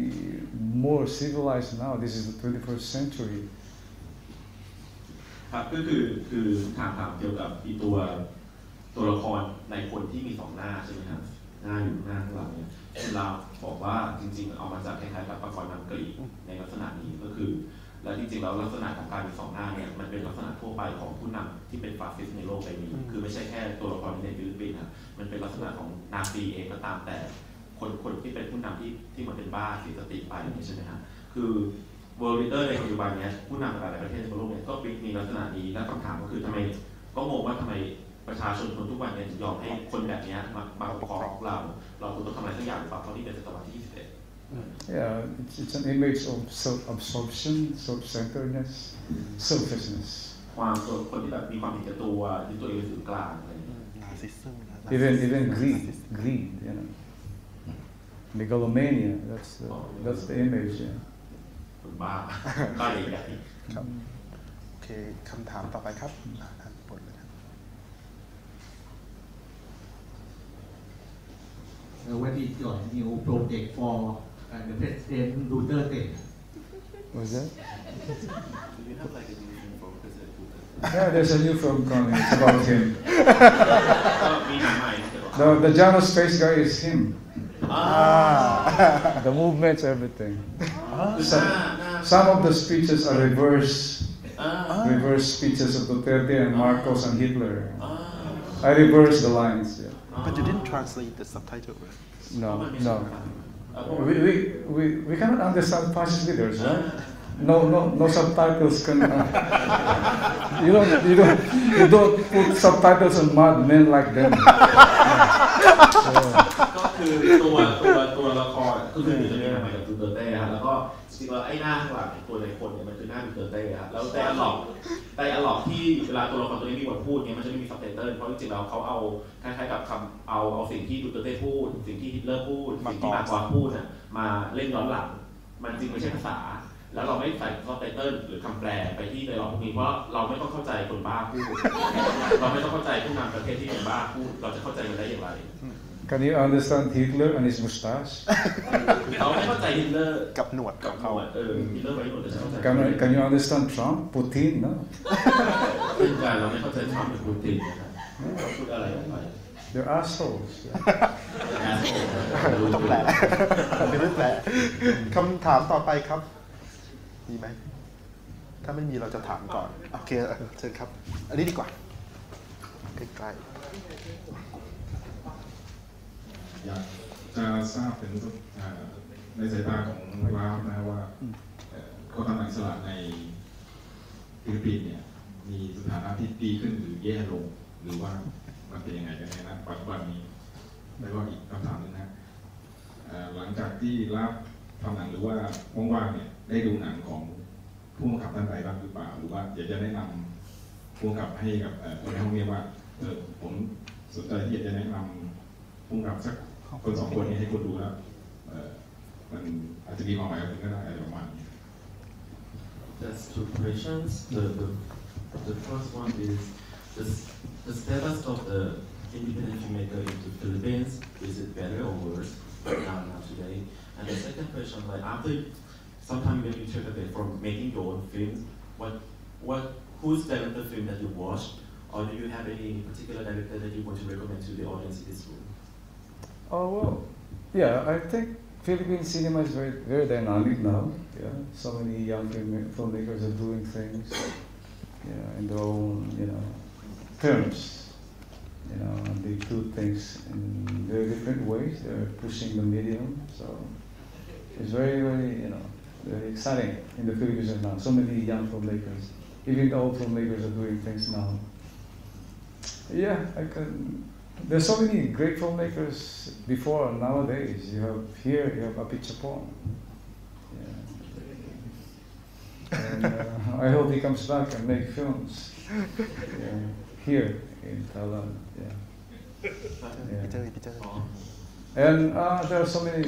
more civilized now. This is the 21st century. ครับก็คือถามเกี่ยวกับตัวละครในคนที่มี2 หน้าใช่ไหมครับหน้าอยู่หน้าข้างหลังเนี่ยเราบอกว่าจริงๆเอามาจากคล้ายๆกับละครนำกรีกในลักษณะนี้ก็คือและจริงๆแล้วลักษณะของการมี2 หน้าเนี่ยมันเป็นลักษณะทั่วไปของผู้นำที่เป็นฟาสซิสต์ในโลกใบนี้คือไม่ใช่แค่ตัวละครในฟิลิปปินส์นะมันเป็นลักษณะของนาซีเองก็ตามแต่คนที่เป็นผู้นำที่มันเป็นบ้าเสียสติไปใช่ไหมครับคือ world leader ในปัจจุบันนี้ผู้นำหลายประเทศในโลกเนี่ยก็มีลักษณะนี้และคำถามก็คือทำไมก็งงว่าทำไมประชาชนคนทุกวันเนี่ยยอมให้คนแบบนี้มาปกครองเราควรต้องทำอะไรสักอย่างหรือเปล่าเพราะนี่เป็นศตวรรษที่Yeah, it's an image of self-absorption, self-centeredness, selfishness. ความคนที่แบบมีความเห็นแก่ตัวยึดตัวเองเป็นศูนย์กลางอะไรอย่างเงี้ย Even greed, megalomania. That's the image. คนบ้าบ้าใหญ่ๆครับโอเคคำถามต่อไปครับท่านบนเลยครับ What is your new project for the President Duterte? What's that? Do you have like a new thing for President Duterte? Yeah, there's a new film coming. It's about him. ก็มีหนังใหม่เกี่ยวกับ The Jano space guy is him. อ่า The movements, everything. คือหน้า Some of the speeches are reverse อ่า reverse speeches of Duterte and Marcos and Hitler. อ่า I reverse the lines. Yeah. But you didn't translate the subtitle, right? No, no. We cannot understand fascist leaders, right? No subtitles can. You don't put subtitles on mad men like them. ก็คือตัวละครก็คือจะมีทำไมกับดูเตอร์เต้ฮะแล้วก็จริงๆแล้วไอ้หน้าข้างหลังตัวในคนเนี่ยมันคือหน้าดูเตอร์เต้ฮะแล้วไดอะล็อกที่เวลาตัวละครตัวนี้มีบทพูดเนี่ยมันจะไม่มีซับไตเติลเพราะจริงๆแล้วเขาเอาคล้ายๆกับคำเอาสิ่งที่ดูเตอร์เต้พูดสิ่งที่ฮิตเลอร์พูดสิ่งที่มาร์กอสพูดน่ะมาเล่นย้อนหลังมันจริงไม่ใช่ภาษาแล้วเราไม่ใส่ซับไตเติลหรือคำแปลไปที่ไดอะล็อกพวกนี้เพราะเราไม่ต้องเข้าใจคนบ้าพูดเราไม่ต้องเข้าใจผู้นำประเทศที่เป็นบ้าพูดเราจะเข้าใจมันได้อย่างไร Can you understand Hitler and his mustache? เราไม่เข้าใจฮิตเลอร์ กับหนวดของเขา ฮิตเลอร์ไว้หนวดจะเข้าใจ Can you understand Trump? Putin? No. เป็นการเราไม่เข้าใจทรัมป์หรือปูตินนะครับพูดอะไรออกไป They're assholes. ไม่ต้องแปลไม่แปลคำถามต่อไปครับมีไหมถ้าไม่มีเราจะถามก่อนโอเคเชิญครับอันนี้ดีกว่าใกล้ๆอยากจะทราบถึงในสายตาของลาวนะว่าเขาทำงานอิสระในฟิลิปปินส์เนี่ยมีสถานะที่ดีขึ้นหรือแย่ลงหรือว่ามันเป็นยังไงกันแน่นะปัจจุบันนี้แล้วก็อีกคำถามนึงนะหลังจากที่ลาวทำหนังหรือว่าว่างๆเนี่ยได้ดูหนังของผู้กำกับท่านใดบ้างหรือเปล่าหรือว่าอยากจะแนะนำผู้กำกับให้กับคนในห้องเรียนว่าผมสนใจที่อยากจะแนะนำผู้กำกับสักคนสองคนนี้ให้คนดูแล้วมันอาจจะมีความหมายกับคุณก็ได้อะไรประมาณนี้ There's two questions. The first one is the status of the independent filmmaker in the Philippines. Is it better or worse now today? And the second question, like after sometime when you took a break from making your own films, who's directed the film that you watched, or do you have any particular director that you want to recommend to the audience in this room? Oh well, yeah. I think Philippine cinema is very dynamic now. Yeah, so many young filmmakers are doing things, in their own, terms. And they do things in very different ways. They're pushing the medium, so it's very, very exciting in the Philippines now. So many young filmmakers, even the old filmmakers are doing things now. Yeah, there's so many great filmmakers before and nowadays. You have Apichatpong. And I hope he comes back and make films here in Thailand. And there are so many,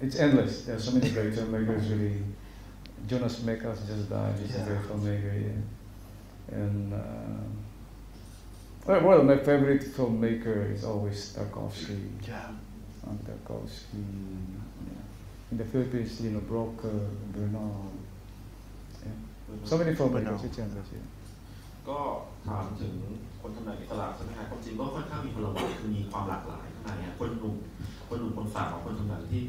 it's endless. There are so many great filmmakers really. Jonas Mekas just died, he's a great filmmaker. And well, my favorite filmmaker is always Tarkovsky. Tarkovsky. In the Philippines, Broker, Bernal. So many filmmakers. It's endless. ก็ถามถึงคนทำงานอิสระใช่ไหมครับความจริงก็ค่อนข้างมีพลวัตคือมีความหลากหลายข้างในคนหนุ่มคนสาวคนทำงานที่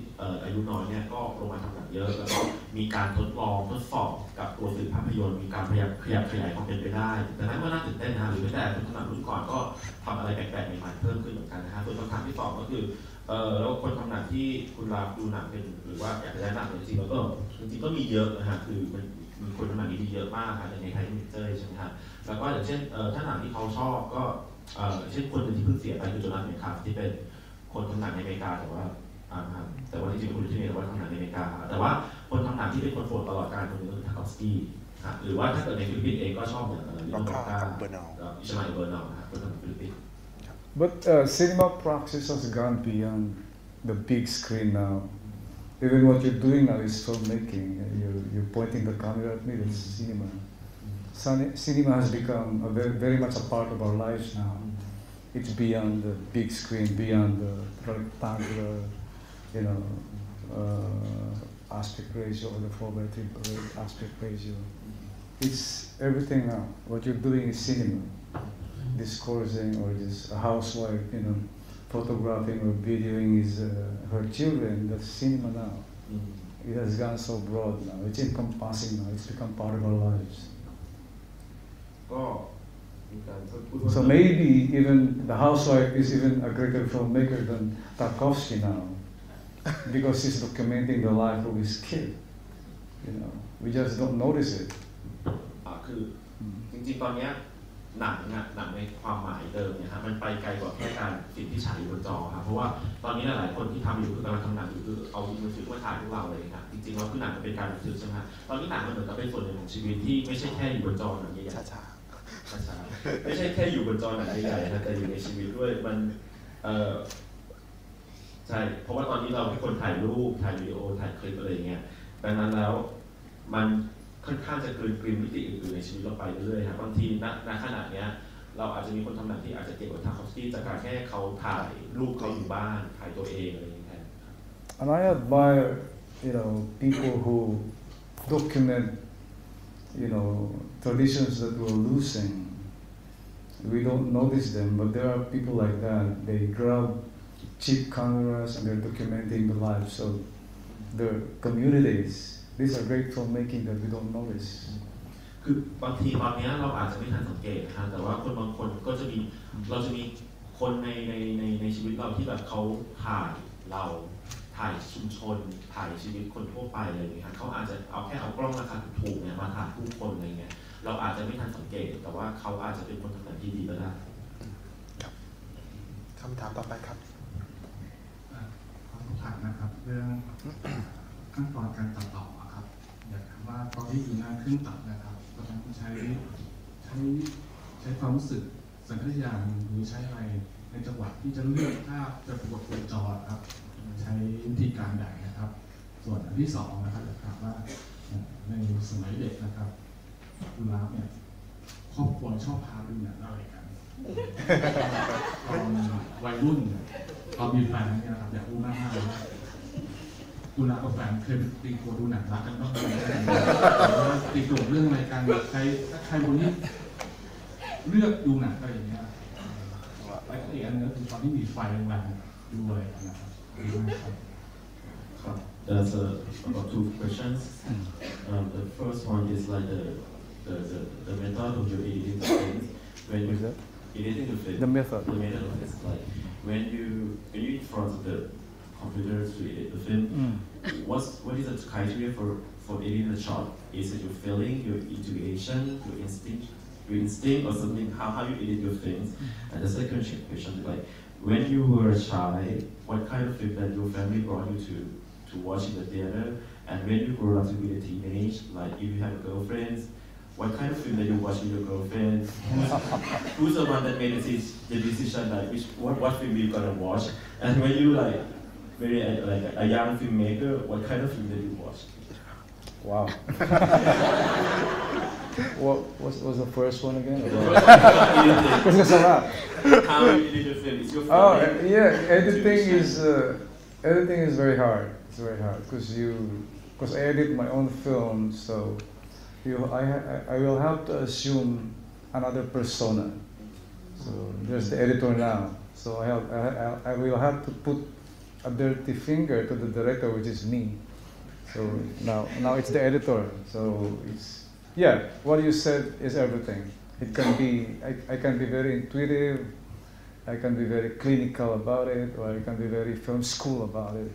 อายุน้อยเนี่ยก็ลงมาทำงานเยอะแล้วก็มีการทดลองทดสอบกับตัวสื่อภาพยนตร์มีการขยับขยายความเป็นไปได้แต่นั้นก็น่าตื่นเต้นนะหรือไม่แต่คนทำงานรุ่นก่อนก็ทำอะไรแปลกๆใหม่ๆเพิ่มขึ้นเหมือนกันนะฮะส่วนคำถามที่สองก็คือแล้วคนทำงานที่คุณรับดูหนังเป็นหรือว่าอยากจะได้หนังจริงๆแล้วก็จริงๆก็มีเยอะนะฮะคือมันมีคนทำงานดีๆเยอะมากครับในไทยมิเตอร์ใช่ไหมครับแล้วก็อย่างเช่นถ้าหนังที่เขาชอบก็เช่นคนหนึ่งที่เพิ่งเสียไปคือโจนาธ เมคาที่เป็นคนทำหนังในอเมริกาแต่ว่าจริงๆคนที่แต่ว่าทำหนังในอเมริกาแต่ว่าคนทำหนังที่เป็นคนโปรดตลอดกาลคนนึงก็คือทาร์กอฟสกี้หรือว่าถ้าเกิดในฟิลิปปินส์เองก็ชอบอย่างลิโน คาเบอร์นอลอิชมาอิล เบอร์นอลนะครับคนทำฟิลิปปินส์ But cinema praxis has gone beyond the big screen now. Even what you're doing now is filmmaking. You're pointing the camera at me. It's cinema. Cinema has become very much a part of our lives now. It's beyond the big screen, beyond the rectangular, aspect ratio or the 4:3 aspect ratio. It's everything now. What you're doing is cinema. Discoursing or just a housewife, photographing or videoing is her children. That's cinema now. It has gone so broad now. It's encompassing now. It's become part of our lives. So maybe even the housewife is even a greater filmmaker than Tarkovsky now, because he's documenting the life of his kid. We just don't notice it. คือจริงๆตอนนี้หนังในความหมายเดิมเนี่ยครับมันไปไกลกว่าแค่การสิ่งที่ฉายอยู่บนจอครับเพราะว่าตอนนี้หลายๆคนที่ทำอยู่คือกำลังทำหนังอยู่คือเอามือถือมาถ่ายพวกเราเลยครับจริงๆแล้วคือหนังมันเป็นการบันทึกใช่ไหมตอนนี้หนังมันเหมือนกับเป็นส่วนหนึ่งของชีวิตที่ไม่ใช่แค่อยู่บนจอหนังใหญ่ๆช้าๆไม่ใช่แค่อยู่บนจอหนังใหญ่ๆนะแต่อยู่ในชีวิตด้วยมันใช่เพราะว่าตอนนี้เราเป็นคนถ่ายรูปถ่ายวิดีโอถ่ายคลิปอะไรอย่างเงี้ยดังนั้นแล้วมันค่อนข้างจะกลืนมิติอื่นๆในชีวิตเราไปเรื่อยๆครับบางทีณขณะนี้เราอาจจะมีคนทำหนังที่อาจจะเก่งกว่าทาร์คอฟสกี้จากการแค่เขาถ่ายรูปเขาอยู่บ้านถ่ายตัวเองอะไรอย่างเงี้ย And I admire people who document traditions that we're losing. We don't notice them, but there are people like that. They grab cheap cameras and they're documenting the lives of their communities. These are great filmmaking that we don't notice. คือบางทีตอนนี้เราอาจจะไม่ทันสังเกตนะครับแต่ว่าคนบางคนก็จะมีเราจะมีคนในชีวิตเราที่แบบเขาถ่ายเราถ่ายชุมชนถ่ายชีวิตคนทั่วไปอะไรอย่างเงี้ยเขาอาจจะเอากล้องราคาถูกๆเนี่ยมาถ่ายผู้คนอะไรเงี้ยเราอาจจะไม่ทันสังเกตแต่ว่าเขาอาจจะเป็นคนทำหนังที่ดีก็ได้ครับคำถามต่อไปครับขอสอบถามนะครับเรื่องขั้นตอนการตัดต่อครับอยากถามว่าตอนที่อยู่หน้าเครื่องตัดนะครับตอนนั้นคุณใช้ความรู้สึกสัญชาตญาณหรือใช้อะไรในจังหวะที่จะเลือกภาพจะประกอบเป็นจอครับใช้วิธีการใดนะครับส่วนอันที่สองนะครับอยากถามว่าในสมัยเด็กนะครับคุณลาฟเนี่ยครอบครัวชอบพาไปดูหนังอะไรกันตอนวัยรุ่นตอนมีแฟนเนี่ยครับอยากรู้มากๆเลยว่าคุณลาฟกับแฟนเคยตีตัวดูหนังรักกันบ้างไหมหรือว่าตีตัวเรื่องอะไรกันใครคนนี้เลือกดูหนังอะไรอย่างเงี้ยและอีกอันนึงก็คือตอนที่มีไฟแรงๆดูอะไรกันนะครับThere's about two questions. The first one is like the method of your editing the film. When you editing the film, the method is like when you in front of the computer to edit the film. What is the criteria for editing the shot? Is it your feeling, your intuition, your instinct, or something? How you edit your films? And the second question is like when you were a child, what kind of film that your family brought you to watch in the theater, and when you grow up to be a teenage, like if you have girlfriends, what kind of film that you watch with your girlfriend? Who's the one that made the decision like what film you gonna watch? And when you like very like a young filmmaker, what kind of film that you watch? Wow. What was the first one again? Because there's a lot. How you edit your film? Is your film? Oh yeah, editing is very hard. It's very hard because I edit my own film, so I will have to assume another persona. So there's the editor now. So I will have to put a dirty finger to the director, which is me. So now it's the editor. So it's what you said is everything. It can be I can be very intuitive. I can be very clinical about it, or I can be very film school about it.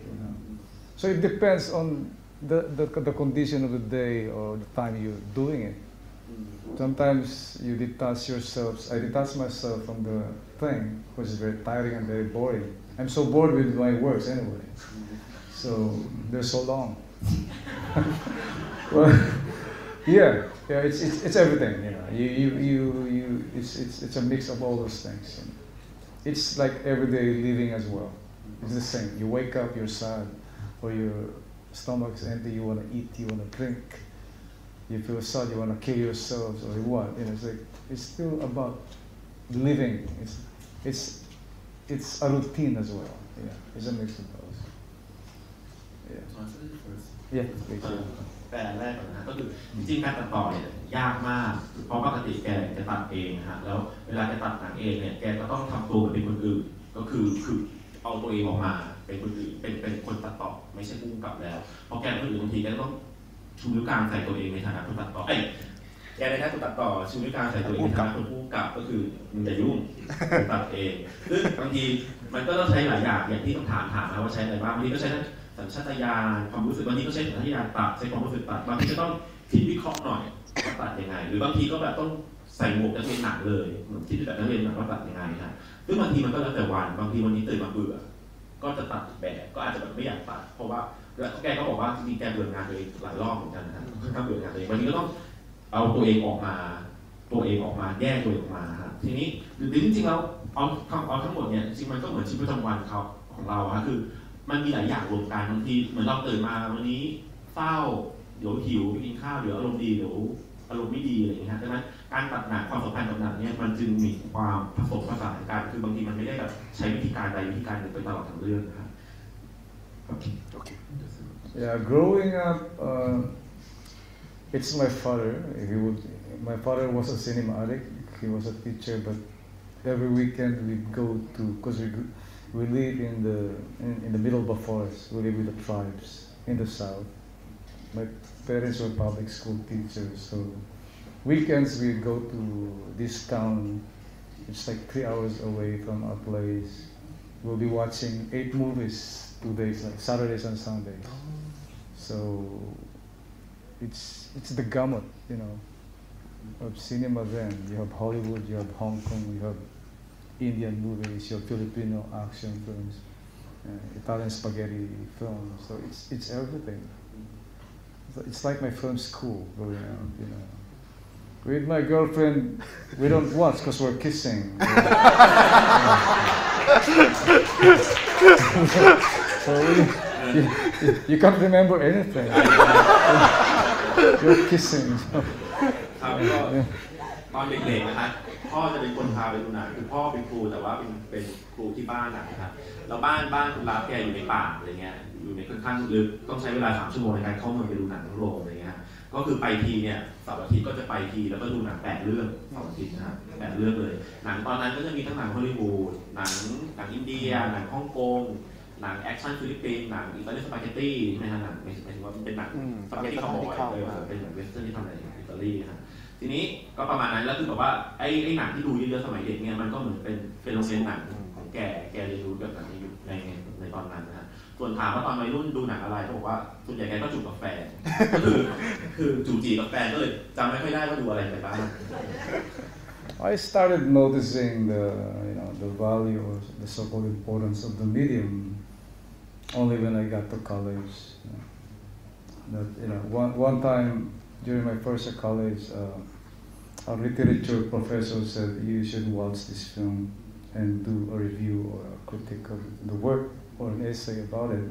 So it depends on the condition of the day or the time you're doing it. Sometimes you detach yourselves. I detach myself from the thing, which is very tiring and very boring. I'm so bored with my works anyway. So they're so long. Well, it's everything. It's a mix of all those things. It's like everyday living as well. It's the same. You wake up, you're sad, or your stomach's empty, you want to eat, you want to drink. You feel sad, you want to kill yourselves, or what? It's still about living. It's a routine as well. Yeah, it's a mix of those. Yeah. So answer it first. Yeah, please. แปลแรกก่อนนะก็คือจริงๆการตัดต่อเนี่ยยากมากเพราะปกติแกจะตัดเองนะฮะแล้วเวลาแกตัดหนังเองเนี่ยแกก็ต้องทำตัวเป็นคนอื่นก็คือเอาตัวเองออกมาเป็นคนอื่นเป็นคนตัดต่อไม่ใช่ผู้กำกับแล้วเพราะแกเป็นคนอื่นบางทีแกต้องชูนิ้วกลางใส่ตัวเองในฐานะคนตัดต่อแกในฐานะคนตัดต่อชูนิ้วกลางใส่ตัวเองในฐานะคนผู้กำกับก็คือมึงอย่ายุ่งตัดเองซึ่งบางทีมันก็ต้องใช้หลายอย่างอย่างที่ต้องถามนะว่าใช้อะไรบ้างบางทีก็ใช้สัญชาตญาณความรู้สึกบางทีก็ใช้สัญชาตญาณตัดใช้ความรู้สึกตัดบางทีก็ต้องคิดวิเคราะห์หน่อยว่าตัดยังไงหรือบางทีก็แบบต้องใส่หมวกนักเรียนหนังเลยเหมือนคิดแบบนักเรียนหนังว่าตัดยังไงนะซึ่งบางทีมันก็แล้วแต่วันบางทีวันนี้ตื่นมาเบื่อก็จะตัดแบบก็อาจจะแบบไม่อยากตัดเพราะว่าแกก็บอกว่าจริงๆแกเบื่องานตัวเองหลายรอบเหมือนกันนะถ้าเบื่องานตัวเองบางทีก็ต้องเอาตัวเองออกมาแยกตัวเองออกมาครับทีนี้หรือจริงๆแล้วเอาทั้งหมดเนี่ยจริงมันก็เหมือนชีวิตประจำวันของเราครับคือมันมีหลายอย่างรวมกันบางทีเหมือนเราตื่นมาวันนี้เศร้าเดี๋ยวหิวไปกินข้าวเดี๋ยวอารมณ์ดีเดี๋ยวอารมณ์ไม่ดีอะไรอย่างเงี้ยครับดังนั้นการตัดหนักความสัมพันธ์กับหนักเนี่ยมันจึงมีความผสมผสานกันคือบางทีมันไม่ได้แบบใช้วิธีการใดวิธีการหนึ่งไปตลอดทั้งเรื่องนะครับ Okay. Yeah, growing up, it's my father. My father was a cinema addict. He was a teacher, but every weekend we'd go to, because we live in the middle of a forest. We live with the tribes in the south. My parents were public school teachers, so weekends we go to this town. It's like 3 hours away from our place. We'll be watching 8 movies 2 days, like Saturdays and Sundays. So it's the gamut, of cinema. Then you have Hollywood, you have Hong Kong, you have Indian movies, you have Filipino action films, Italian spaghetti films. So it's everything. So it's like my film school going on, With my girlfriend, we don't watch because we're kissing. So you can't remember anything. You're kissing. ครับก็ตอนเด็กๆนะครับพ่อจะเป็นคนพาไปดูหนังคือพ่อเป็นครูแต่ว่าเป็นครูที่บ้านนะครับแล้วบ้านคุณรับแกอยู่ในป่าอะไรเงี้ยอยู่ในค่อนข้างลึกต้องใช้เวลา3 ชั่วโมงในการเข้าเมืองไปดูหนังทั้งโรงอะไรเงี้ยก็คือไปทีเนี่ยเสาร์อาทิตย์ก็จะไปทีแล้วก็ดูหนัง8 เรื่องเสาร์อาทิตย์นะครับ8 เรื่องเลยหนังตอนนั้นก็จะมีทั้งหนังฮอลลีวูดหนังอินเดียหนังฮ่องกงหนังแอคชั่นฟิลิปปินส์หนังอิตาลีสปาเกตตี้ใช่ไหมฮะหนังหมายถึงว่ามันเป็นหนังสปาเกตตี้คาวบอยเป็นหนังเวสเทิร์นที่ทำในอิตาลีนะทีนี้ก็ประมาณนั้นแล้วคือแบบว่าไอ้หนังที่ดูเยอะๆสมัยเด็กเนี่ยมันก็เหมือนเป็นโรงเรียนหนังของแกเรียนรู้แบบหนังในตอนนั้นนะฮะส่วนถามว่าตอนวัยรุ่นดูหนังอะไรเขาบอกว่าส่วนใหญ่แกก็จูบกับแฟนก็คือจูบจีกับแฟนก็เลยจำไม่ค่อยได้ว่าดูอะไรไปบ้าง I started noticing the value or the so-called importance of the medium only when I got to college. One time during my first year college, our literature professor said you should watch this film and do a review or a critique of the work or an essay about it.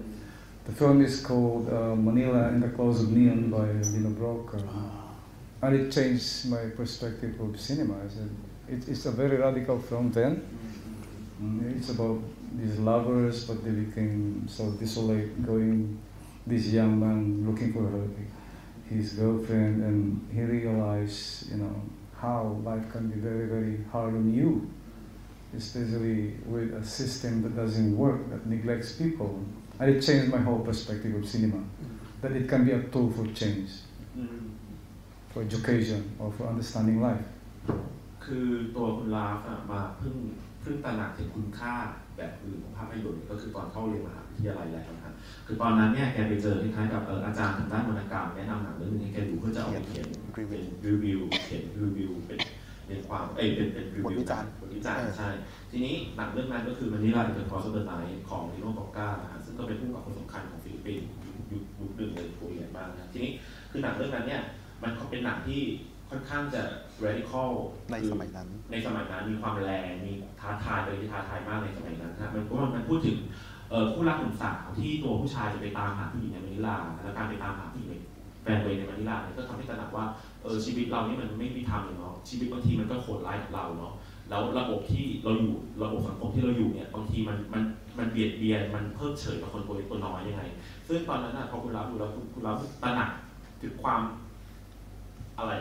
The film is called Manila in the Close of Neon by Lino Broca. And it changed my perspective of cinema. I said, it's a very radical film then. It's about these lovers, but they became so desolate, this young man looking for his girlfriend, and he realized, how life can be very, very hard on you, especially with a system that doesn't work, that neglects people. And it changed my whole perspective of cinema, that it can be a tool for change, for education, or for understanding life. คือตัวคุณลาฟมาเพิ่งตระหนักถึงคุณค่าแบบอื่นของภาพยนตร์ก็คือตอนเข้าเรียนมหาวิทยาลัยแล้วนะครับคือตอนนั้นเนี่ยแกไปเจอคล้ายๆกับอาจารย์ทางด้านวรรณกรรมแนะนำหนังเรื่องนึงให้แกดูเพื่อจะเอาไปเขียนเป็นรีวิวเป็นความเป็นรีวิวบทวิจารณ์ใช่ทีนี้หนังเรื่องนั้นก็คือมันนี่แหละเป็นคอร์สเบอร์ไนท์ของลิโนบอกก้าซึ่งก็เป็นผู้กำกับคนสำคัญของฟิลิปปินส์ยุคหนึ่งเลยโคเรียนบ้างนะทีนี้คือหนังเรื่องนั้นเนี่ยมันเป็นหนังที่ค่อนข้างจะ radical ในสมัยนั้นมีความแรงมีท้าทายเลยที่ท้าทายมากในสมัยนั้นนะมันพูดถึงคู่รักหนุ่มสาวที่ตัวผู้ชายจะไปตามหาผู้หญิงในมะนิลาและการไปตามหาผู้หญิงในแฟนตัวเองในมะนิลาเนี่ยก็ทำให้ตระหนักว่าชีวิตเรานี่มันไม่มีทางเลยเนาะชีวิตบางทีมันก็โหดร้ายกับเราเนาะแล้วระบบที่เราอยู่ระบบสังคมที่เราอยู่เนี่ยบางทีมันเบียดเบียนมันเพิ่มเฉยกับคนตัวเล็กตัวน้อยยังไงซึ่งตอนนั้นพอคุณรับดูแล้วคุณรับตระหนัก ถึงความอะไร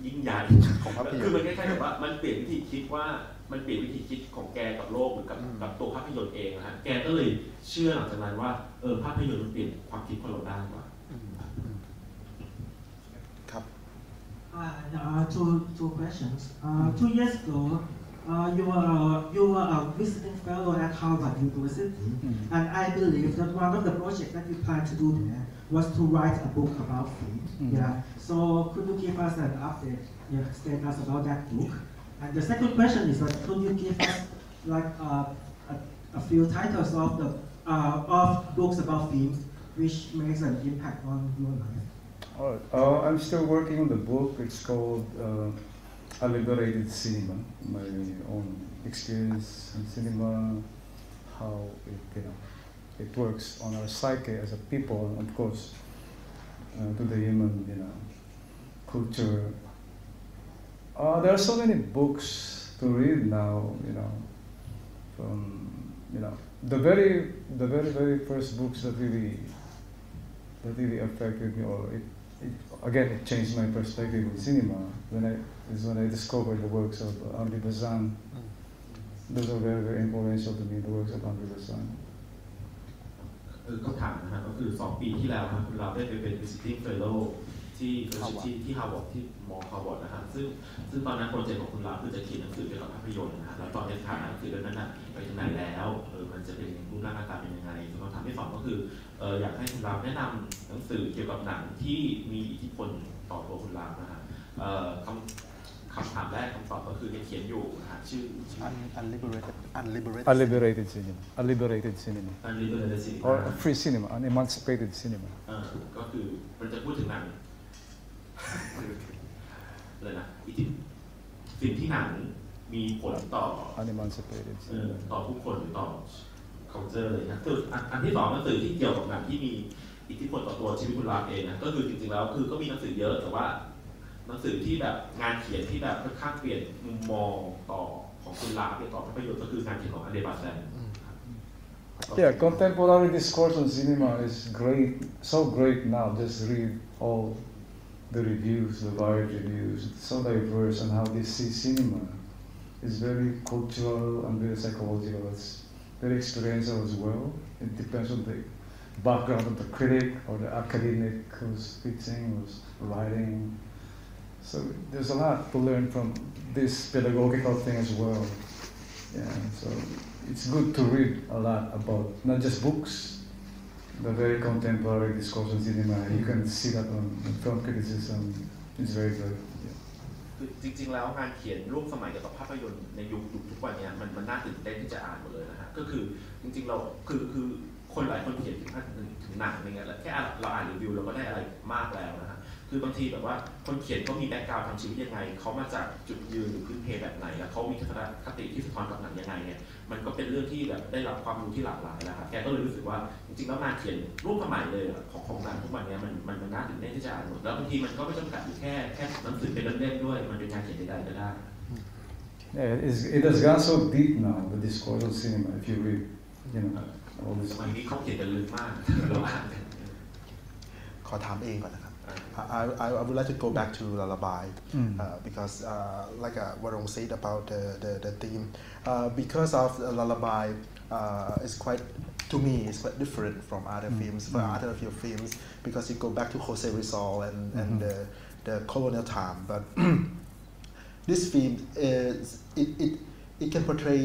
ยิ่งใหญ่ของภาพยนตร์คือมันคล้ายๆกับว่ามันเปลี่ยนวิธีคิดว่ามันเปลี่ยนวิธีคิดของแกกับโลกหรือกับตัวภาพยนตร์เองนะฮะแกก็เลยเชื่อหลังจากนั้นว่าภาพยนตร์มันเปลี่ยนความคิดคนเราได้กว่าครับ two questions. 2 years ago, you were a visiting fellow at Harvard University, and I believe that one of the projects that you plan to do there was to write a book about film. Yeah. So could you give us an update, status about that book? And the second question is that could you give us like a few titles of books about film which makes an impact on your life? I'm still working on the book. It's called A Liberated Cinema, my own experience in cinema, how it works on our psyche as a people, and of course, to the human, culture. There are so many books to read now, from, the very first books that really affected me, or it changed my perspective on cinema. When I discovered the works of Henri Bazin. Those are very, very influential to me, the works of Henri Bazin. ก็ถามนะฮะก็คือ2 ปีที่แล้วครับคุณเราได้ไปเป็น visiting fellow ที่ Harvard ที่มอ Harvard นะฮะซึ่งตอนนั้นโปรเจกต์ของคุณเราคือจะเขียนหนังสือเกี่ยวกับภาพยนตร์นะฮะแล้วตอนนี้ถามหนังสือเรื่องนั้นน่ะไปถึงไหนแล้วมันจะเป็นรูปร่างหน้าตาเป็นยังไงคำถามที่2ก็คืออยากให้คุณเราแนะนำหนังสือเกี่ยวกับหนังที่มีอิทธิพลต่อตัวคุณเรานะฮะคำถามแรกคำตอบก็คือเขียนอยู่นะฮะชื่อ Unliberated cinema. Unliberated cinema. Unliberated cinema. Or free cinema, an emancipated cinema. ก็คือมันจะพูดถึงหนังเลยนะสิ่งที่หนังมีผลต่อ Unemancipated cinema. ต่อผู้คนหรือต่อ culture เลยนะอันที่2หนังสือที่เกี่ยวกับหนังที่มีอิทธิพลต่อตัวชีวิตคุณรักเองนะก็คือจริงๆแล้วคือก็มีหนังสือเยอะแต่ว่าหนังสือที่แบบงานเขียนที่แบบค่อนข้างเปลี่ยนมุมมองต่อของคุณรักต่อภาพยนตร์ก็คืองานเขียนของอเดบาแซน Yeah, contemporary discourse on cinema is great, so great now. Just read all the reviews, the varied reviews. It's so diverse on how they see cinema. It's very cultural and very psychological. It's very experiential as well. It depends on the background of the critic or the academic who's teaching, who's writing. So there's a lot to learn from this pedagogical thing as well. Yeah, so it's good to read a lot about not just books, the very contemporary discourse on cinema. You can see that on film criticism. It's very good. จริงๆแล้วงานเขียนร่วมสมัยเกี่ยวกับภาพยนตร์ในยุคทุกวันนี้มันน่าตื่นเต้นที่จะอ่านหมดเลยนะฮะก็คือจริงๆเราคือคนหลายคนเขียนถึงหนังอะไรเงี้ยแค่เราอ่านรีวิวเราก็ได้อะไรมากแล้วนะฮะคือบางทีแบบว่าคนเขียนก็มีแบ็คกราวด์ทางชีวิตยังไงเขามาจากจุดยืนหรือพื้นเพแบบไหนแล้วเขามีทัศนคติที่สะท้อนกับหนังยังไงเนี่ยมันก็เป็นเรื่องที่แบบได้รับความรู้ที่หลากหลายแล้วครับแกก็เลยรู้สึกว่าจริงๆแล้วงานเขียนร่วมสมัยเลยของหนังทุกวันนี้มันน่าตื่นเต้นที่จะอ่านหมดแล้วบางทีมันก็ไม่จำกัดอยู่แค่หนังสือเป็นเล่มๆด้วยมันเป็นงานเขียนใดๆก็ได้ Yeah, it has gone so deep now, the discourse on cinema. If you read, all this. สมัยนี้เขาเขียนกันลึกมากเราอ่านขอถามเองก่อนนะครับ I would like to go back to Lullaby because like what Rong said about the theme because of Lullaby is quite to me it's quite different from other films from other of your films because you go back to Jose Rizal and the colonial time but this film is it can portray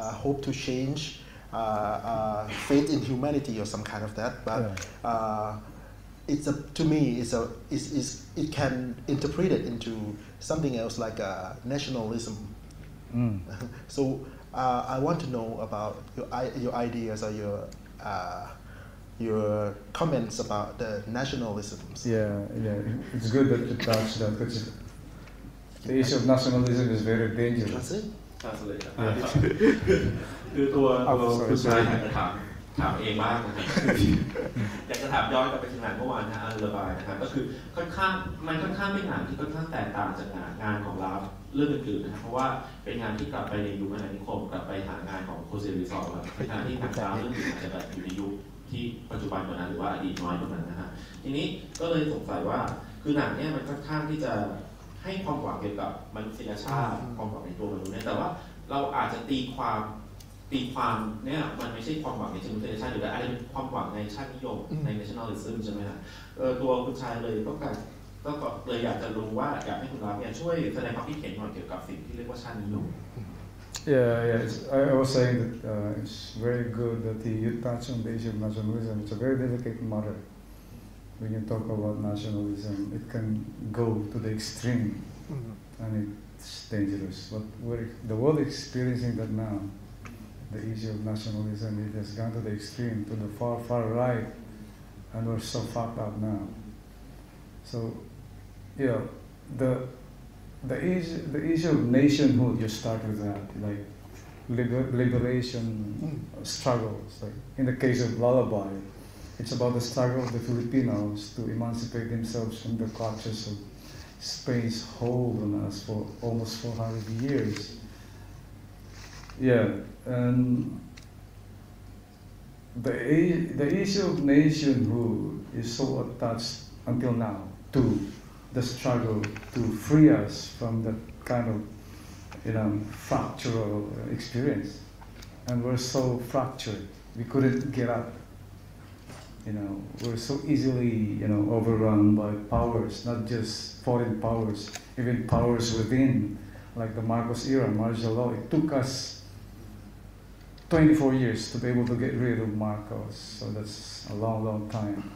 a hope to change faith in humanity or some kind of that but to me it can interpret it into something else like nationalism. So I want to know about your ideas or your comments about the nationalisms. Yeah, it's good that you touched that because the issue of nationalism is very dangerous. คือตัวคุณชายอยากจะถามเองบ้างนะครับอยากจะถามย้อนกลับไปถึงงานเมื่อวานนะระบายนะครับก็คือค่อนข้างเป็นงานที่ค่อนข้างแตกต่างจากงานของเราเรื่องอื่นๆนะครับเพราะว่าเป็นงานที่กลับไปในยุคอาณานิคมกลับไปหางานของโคเซริซอลในทางที่หนังดาวเรื่องอื่นอาจจะแบบอยู่ในยุค ที่ปัจจุบันกว่านั้นหรือว่าอดีตน้อยกว่านั้นนะฮะทีนี้ก็เลยสงสัยว่าคือหนังเนี่ยมันค่อนข้างที่จะให้ความหวังเกี่ยวกับมนุษยชาติความหวังในตัวมนุษย์เนี่ยแต่ว่าเราอาจจะตีความเนี่ยมันไม่ใช่ความหวังในเชิงมนุษยชาติหรืออะไรเป็นความหวังในชาตินิยมใน nationalism ใช่ไหมฮะตัวคุณชายเลยก็เลยอยากจะรู้ว่าอยากให้คุณรับเนี่ยช่วยแสดงความคิดเห็นหน่อยเกี่ยวกับสิ่งที่เรียกว่าชาตินิยม I was saying that it's very good that you touch on the issue of nationalism. It's a very delicate matter. When you talk about nationalism, it can go to the extreme, and it's dangerous. But the world is experiencing that now. The issue of nationalism, it has gone to the extreme, to the far right, and we're so fucked up now. So, yeah, the issue of nationhood, you start with that, like liberation struggles. Like in the case of Lullaby, it's about the struggle of the Filipinos to emancipate themselves from the clutches of Spain's hold on us for almost 400 years. Yeah, and the issue of nationhood is so attached until now to the struggle to free us from that kind of, fractural experience. And we're so fractured, we couldn't get up. We're so easily, overrun by powers, not just foreign powers, even powers within, like the Marcos era, martial law. It took us 24 years to be able to get rid of Marcos, so that's a long, long time.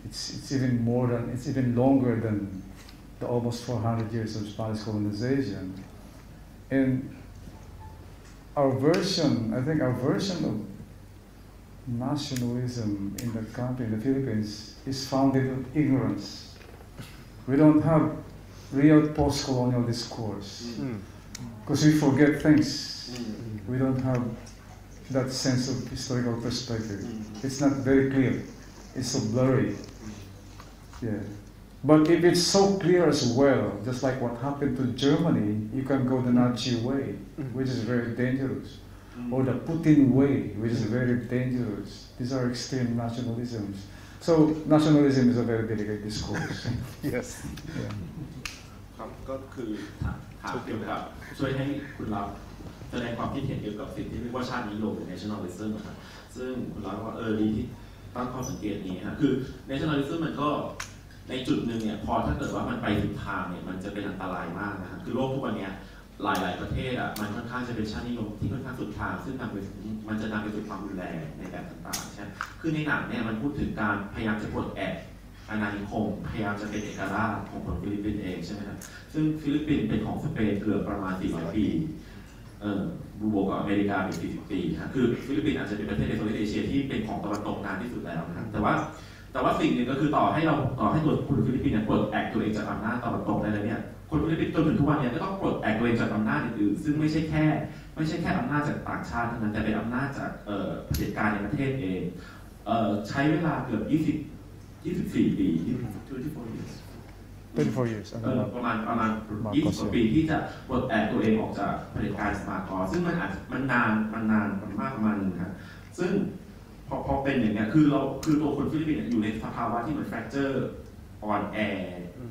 It's even longer than the almost 400 years of Spanish colonization. And our version of nationalism in the country, in the Philippines, is founded on ignorance. We don't have real post-colonial discourse because we forget things. We don't have that sense of historical perspective. It's not very clear. It's so blurry. Yeah. But if it's so clear as well, just like what happened to Germany, you can go the Nazi way, which is very dangerous. Or the Putin way, which is very dangerous. These are extreme nationalisms. So nationalism is a very delicate discourse. Yes. ครับก็คือถามเกี่ยวกับช่วยให้คุณรับแสดงความคิดเห็นเกี่ยวกับสิ่งที่เรียกว่าชาตินิยมหรือ nationalism นะครับซึ่งคุณรับว่าดีที่ตั้งข้อสังเกตนี้ฮะคือ nationalism มันก็ในจุดหนึ่งเนี่ยพอถ้าเกิดว่ามันไปถึงทางเนี่ยมันจะเป็นอันตรายมากนะครับคือโลกทุกวันนี้หลายประเทศมันค่อนข้างจะเป็นชาตินิยมที่ค่อนข้างสุดทางซึ่งมันจะนำไปสู่ความรุนแรงในแบบต่างๆใช่คือในหนังเนี่ยมันพูดถึงการพยายามจะปลดแอกอาณานิคมพยายามจะเป็นเอกราชของคนฟิลิปปินส์เองใช่ไหมครับซึ่งฟิลิปปินส์เป็นของสเปนเกือบประมาณ400 ปีบวกกับอเมริกาเป็น40 ปีครับคือฟิลิปปินส์อาจจะเป็นประเทศในโซนเอเชียที่เป็นของตะวันตกนานที่สุดแล้วนะครับแต่ว่าสิ่งหนึ่งก็คือต่อให้ตัวคนฟิลิปปินส์ปลดแอกตัวเองจากอำนาจตะวันตกได้แล้วเนี่ยคนฟิลิปปินส์จนถึงทุกวันนี้ก็ต้องปลดแอกตัวเองจากอำนาจอื่นๆซึ่งไม่ใช่แค่อำนาจจากต่างชาติเท่านั้นแต่เป็นอำนาจจากเผด็จการในประเทศเองใช้เวลาเกือบ24 ปี24 years ประมาณ20 กว่าปีที่จะปลดแอกตัวเองออกจากเผด็จการสมาร์ทซึ่งมันนานมากประมาณนึงครับซึ่งพอเป็นอย่างเงี้ยคือตัวคนฟิลิปปินส์อยู่ในสภาวะที่เหมือนแฟรกเจอร์อ่อนแอ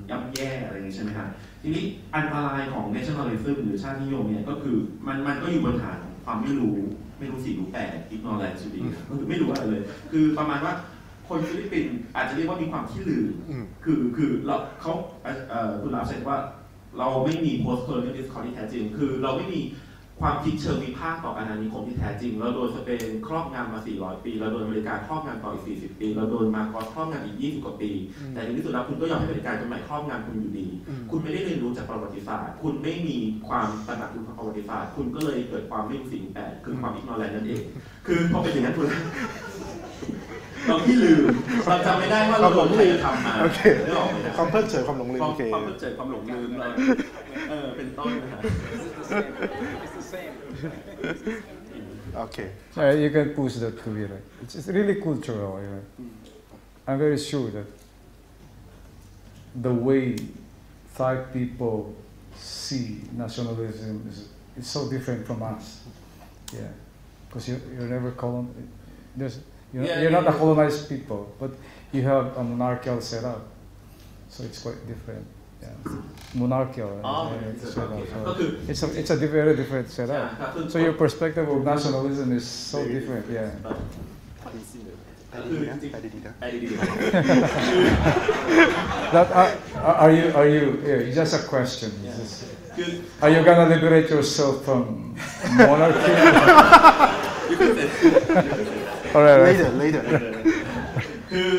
ย่ำแย่อะไรอย่างนี้ใช่ไหมครับทีนี้อันตรายของ nationalism หรือชาตินิยมเนี่ยก็คือมันก็อยู่บนฐานของความไม่รู้สิ่งรู้แปลก ignorance อยู่ดีก็คือไม่รู้อะไรเลยคือประมาณว่าคนฟิลิปปินส์อาจจะเรียกว่ามีความขี้ลืมคือเขาคุณลาเซนว่าเราไม่มี post colonial discourse ที่แท้จริงคือเราไม่มีความคิดเชิงวิพากษ์ต่ออาณานิคมที่แท้จริงเราโดนสเปนครอบงำมา400 ปีเราโดนอเมริกาครอบงำต่ออีก40 ปีเราโดนมาร์โกสครอบงำอีก20 กว่าปีแต่ในที่สุดแล้วคุณก็ยอมให้อเมริกาคนใหม่ครอบงำคุณอยู่ดีคุณไม่ได้เรียนรู้จากประวัติศาสตร์คุณไม่มีความตระหนักรู้ประวัติศาสตร์คุณก็เลยเกิดความไม่รู้สิ่งแปลกคือความอิกนอแรนต์นั่นเองคือพอเป็นอย่างนั้นคุณเราที่ลืมเราจำไม่ได้ว่าเราโดนใครทำมาความเพิกเฉยความหลงลืมความเพิกเฉยความหลงลืมเป็นต้นนะครับ Okay. You can push that to be right. It's really cultural. I'm very sure that the way Thai people see nationalism is so different from us. Yeah, because you're never You're not a colonized people, but you have a monarchical setup, so it's quite different. Yeah. Monarchical. So it's a very different setup. So your perspective of nationalism is so different. Yeah. Are you? Yeah, just a question. Are you gonna liberate yourself from monarchy? All right. Later. คือ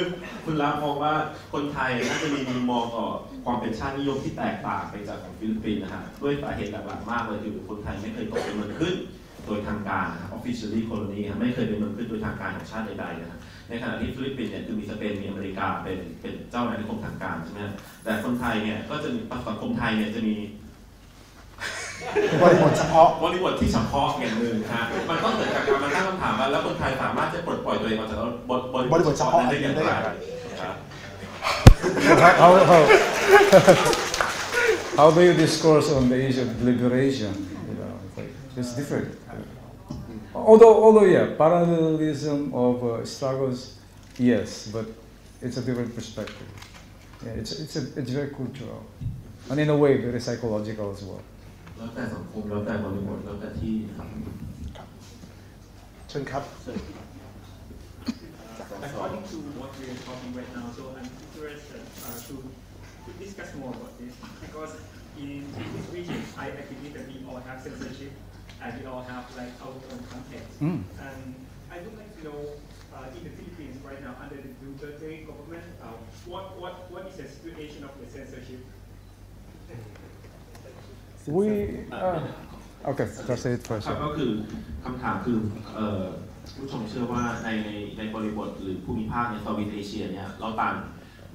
คุณรับมองว่าคนไทยน่าจะมีมุมมองต่อความเป็นชาตินิยมที่แตกต่างไปจากของฟิลิปปินส์นะฮะด้วยสาเหตุหลักๆมากเลยคือคนไทยไม่เคยตกเป็นเมืองขึ้นโดยทางการนะ officially colony ไม่เคยเป็นเมืองขึ้นโดยทางการของชาติใดๆนะฮะในขณะที่ฟิลิปปินส์เนี่ยคือมีสเปนมีอเมริกาเป็นเจ้าอาณานิคมทางการใช่ไหมแต่คนไทยเนี่ยก็จะมีสังคมไทยเนี่ยจะมีบริบทเฉพาะที่เฉพาะอย่างหนึ่งฮะมันก็เกิดจากการมาตั้งคำถามว่าแล้วคนไทยสามารถจะปลดปล่อยตัวเองออกจากบริบทเฉพาะนั้นได้อย่างไรHow do you discourse on the issue of liberation? It's different. Although yeah, parallelism of struggles, yes, but it's a different perspective. Yeah, it's very cultural, and in a way very psychological as well. แล้วแต่สังคมแล้วแต่บริบทแล้วแต่ที่เชิญครับ According to what we are talking right now, so I'm interested to discuss more about this because in this region, I believe that we all have censorship and we all have like our own context. And I would like to know in the Philippines right now under the Duterte government, what is the situation of the censorship? Okay, translate first. ก็คือคำถามคือผู้ชมเชื่อว่าในบริบทหรือภูมิภาคในเซาท์อีสต์เอเชียเนี่ยเราต่าง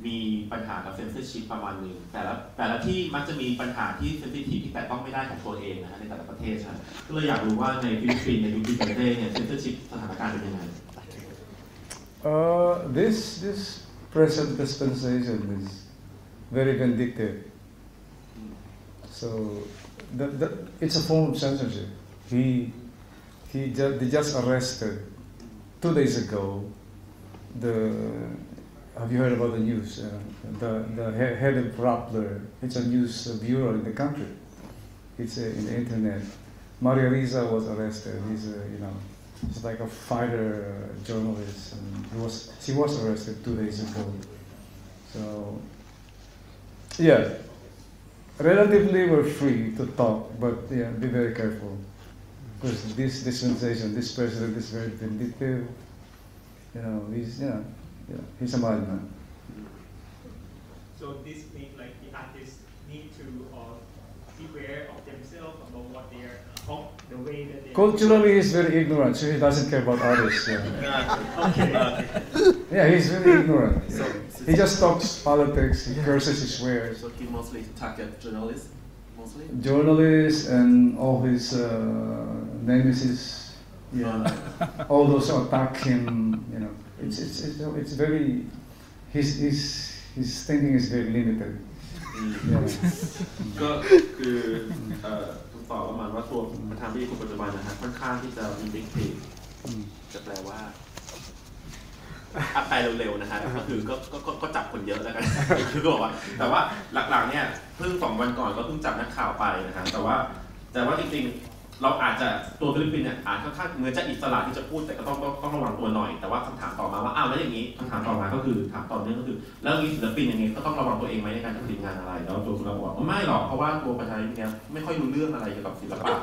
มีปัญหากับเซนเซอร์ชิพประมาณนึงแต่ละที่มักจะมีปัญหาที่เซนซิทีฟที่แตะต้องไม่ได้ของตัวเองนะฮะในแต่ละประเทศนะก็เลยอยากรู้ว่าในฟิลิปปินส์ในยุคดิจิทัลเนี่ยเซนเซอร์ชิพสถานการณ์เป็นยังไง This present dispensation is very vindictive. So it's a form of censorship. They just arrested 2 days ago. Have you heard about the news? The head of Rappler. It's a news bureau in the country. It's in the internet. Maria Risa was arrested. He's like a fighter journalist, and she was arrested 2 days ago. So yeah. Relatively, we're free to talk, but yeah, be very careful because this dispensation, this president is very vindictive. He's a madman. So this makes like the artists need to beware of themselves about what they are, the way that they. Culturally, he's very ignorant, so he doesn't care about artists. Yeah, he's very ignorant. He just talks politics, he curses, he swears. So he mostly target journalists, mostly? Journalists and all his nemesis, all those who attack him, it's very, his thinking is very limited. ก็คือตอบประมาณว่าตัวประธานาธิบดีคนปัจจุบันนะฮะค่อนข้างที่จะ vindictive จะแปลว่าแปลเร็วๆนะฮะก็คือก็จับคนเยอะแล้วกันคือก็บอกว่าแต่ว่าหลักๆเนี่ยเพิ่ง2 วันก่อนก็เพิ่งจับนักข่าวไปนะฮะแต่ว่าจริงๆเราอาจจะตัวฟิลิปปินส์เนี่ยอาจค่อนข้างเหมือนจะอิสระที่จะพูดแต่ก็ต้องระวังตัวหน่อยแต่ว่าคำถามต่อมาว่าแล้วอย่างนี้คำถามต่อมาก็คือถามต่อเนื่องก็คือแล้วนี้ศิลปินอย่างนี้ก็ต้องระวังตัวเองไหมในการผลิตงานอะไรแล้วตัวคุณเราบอกว่าไม่หรอกเพราะว่าตัวประชาชนเนี่ยไม่ค่อยรู้เรื่องอะไรเกี่ยวกับศิลปะ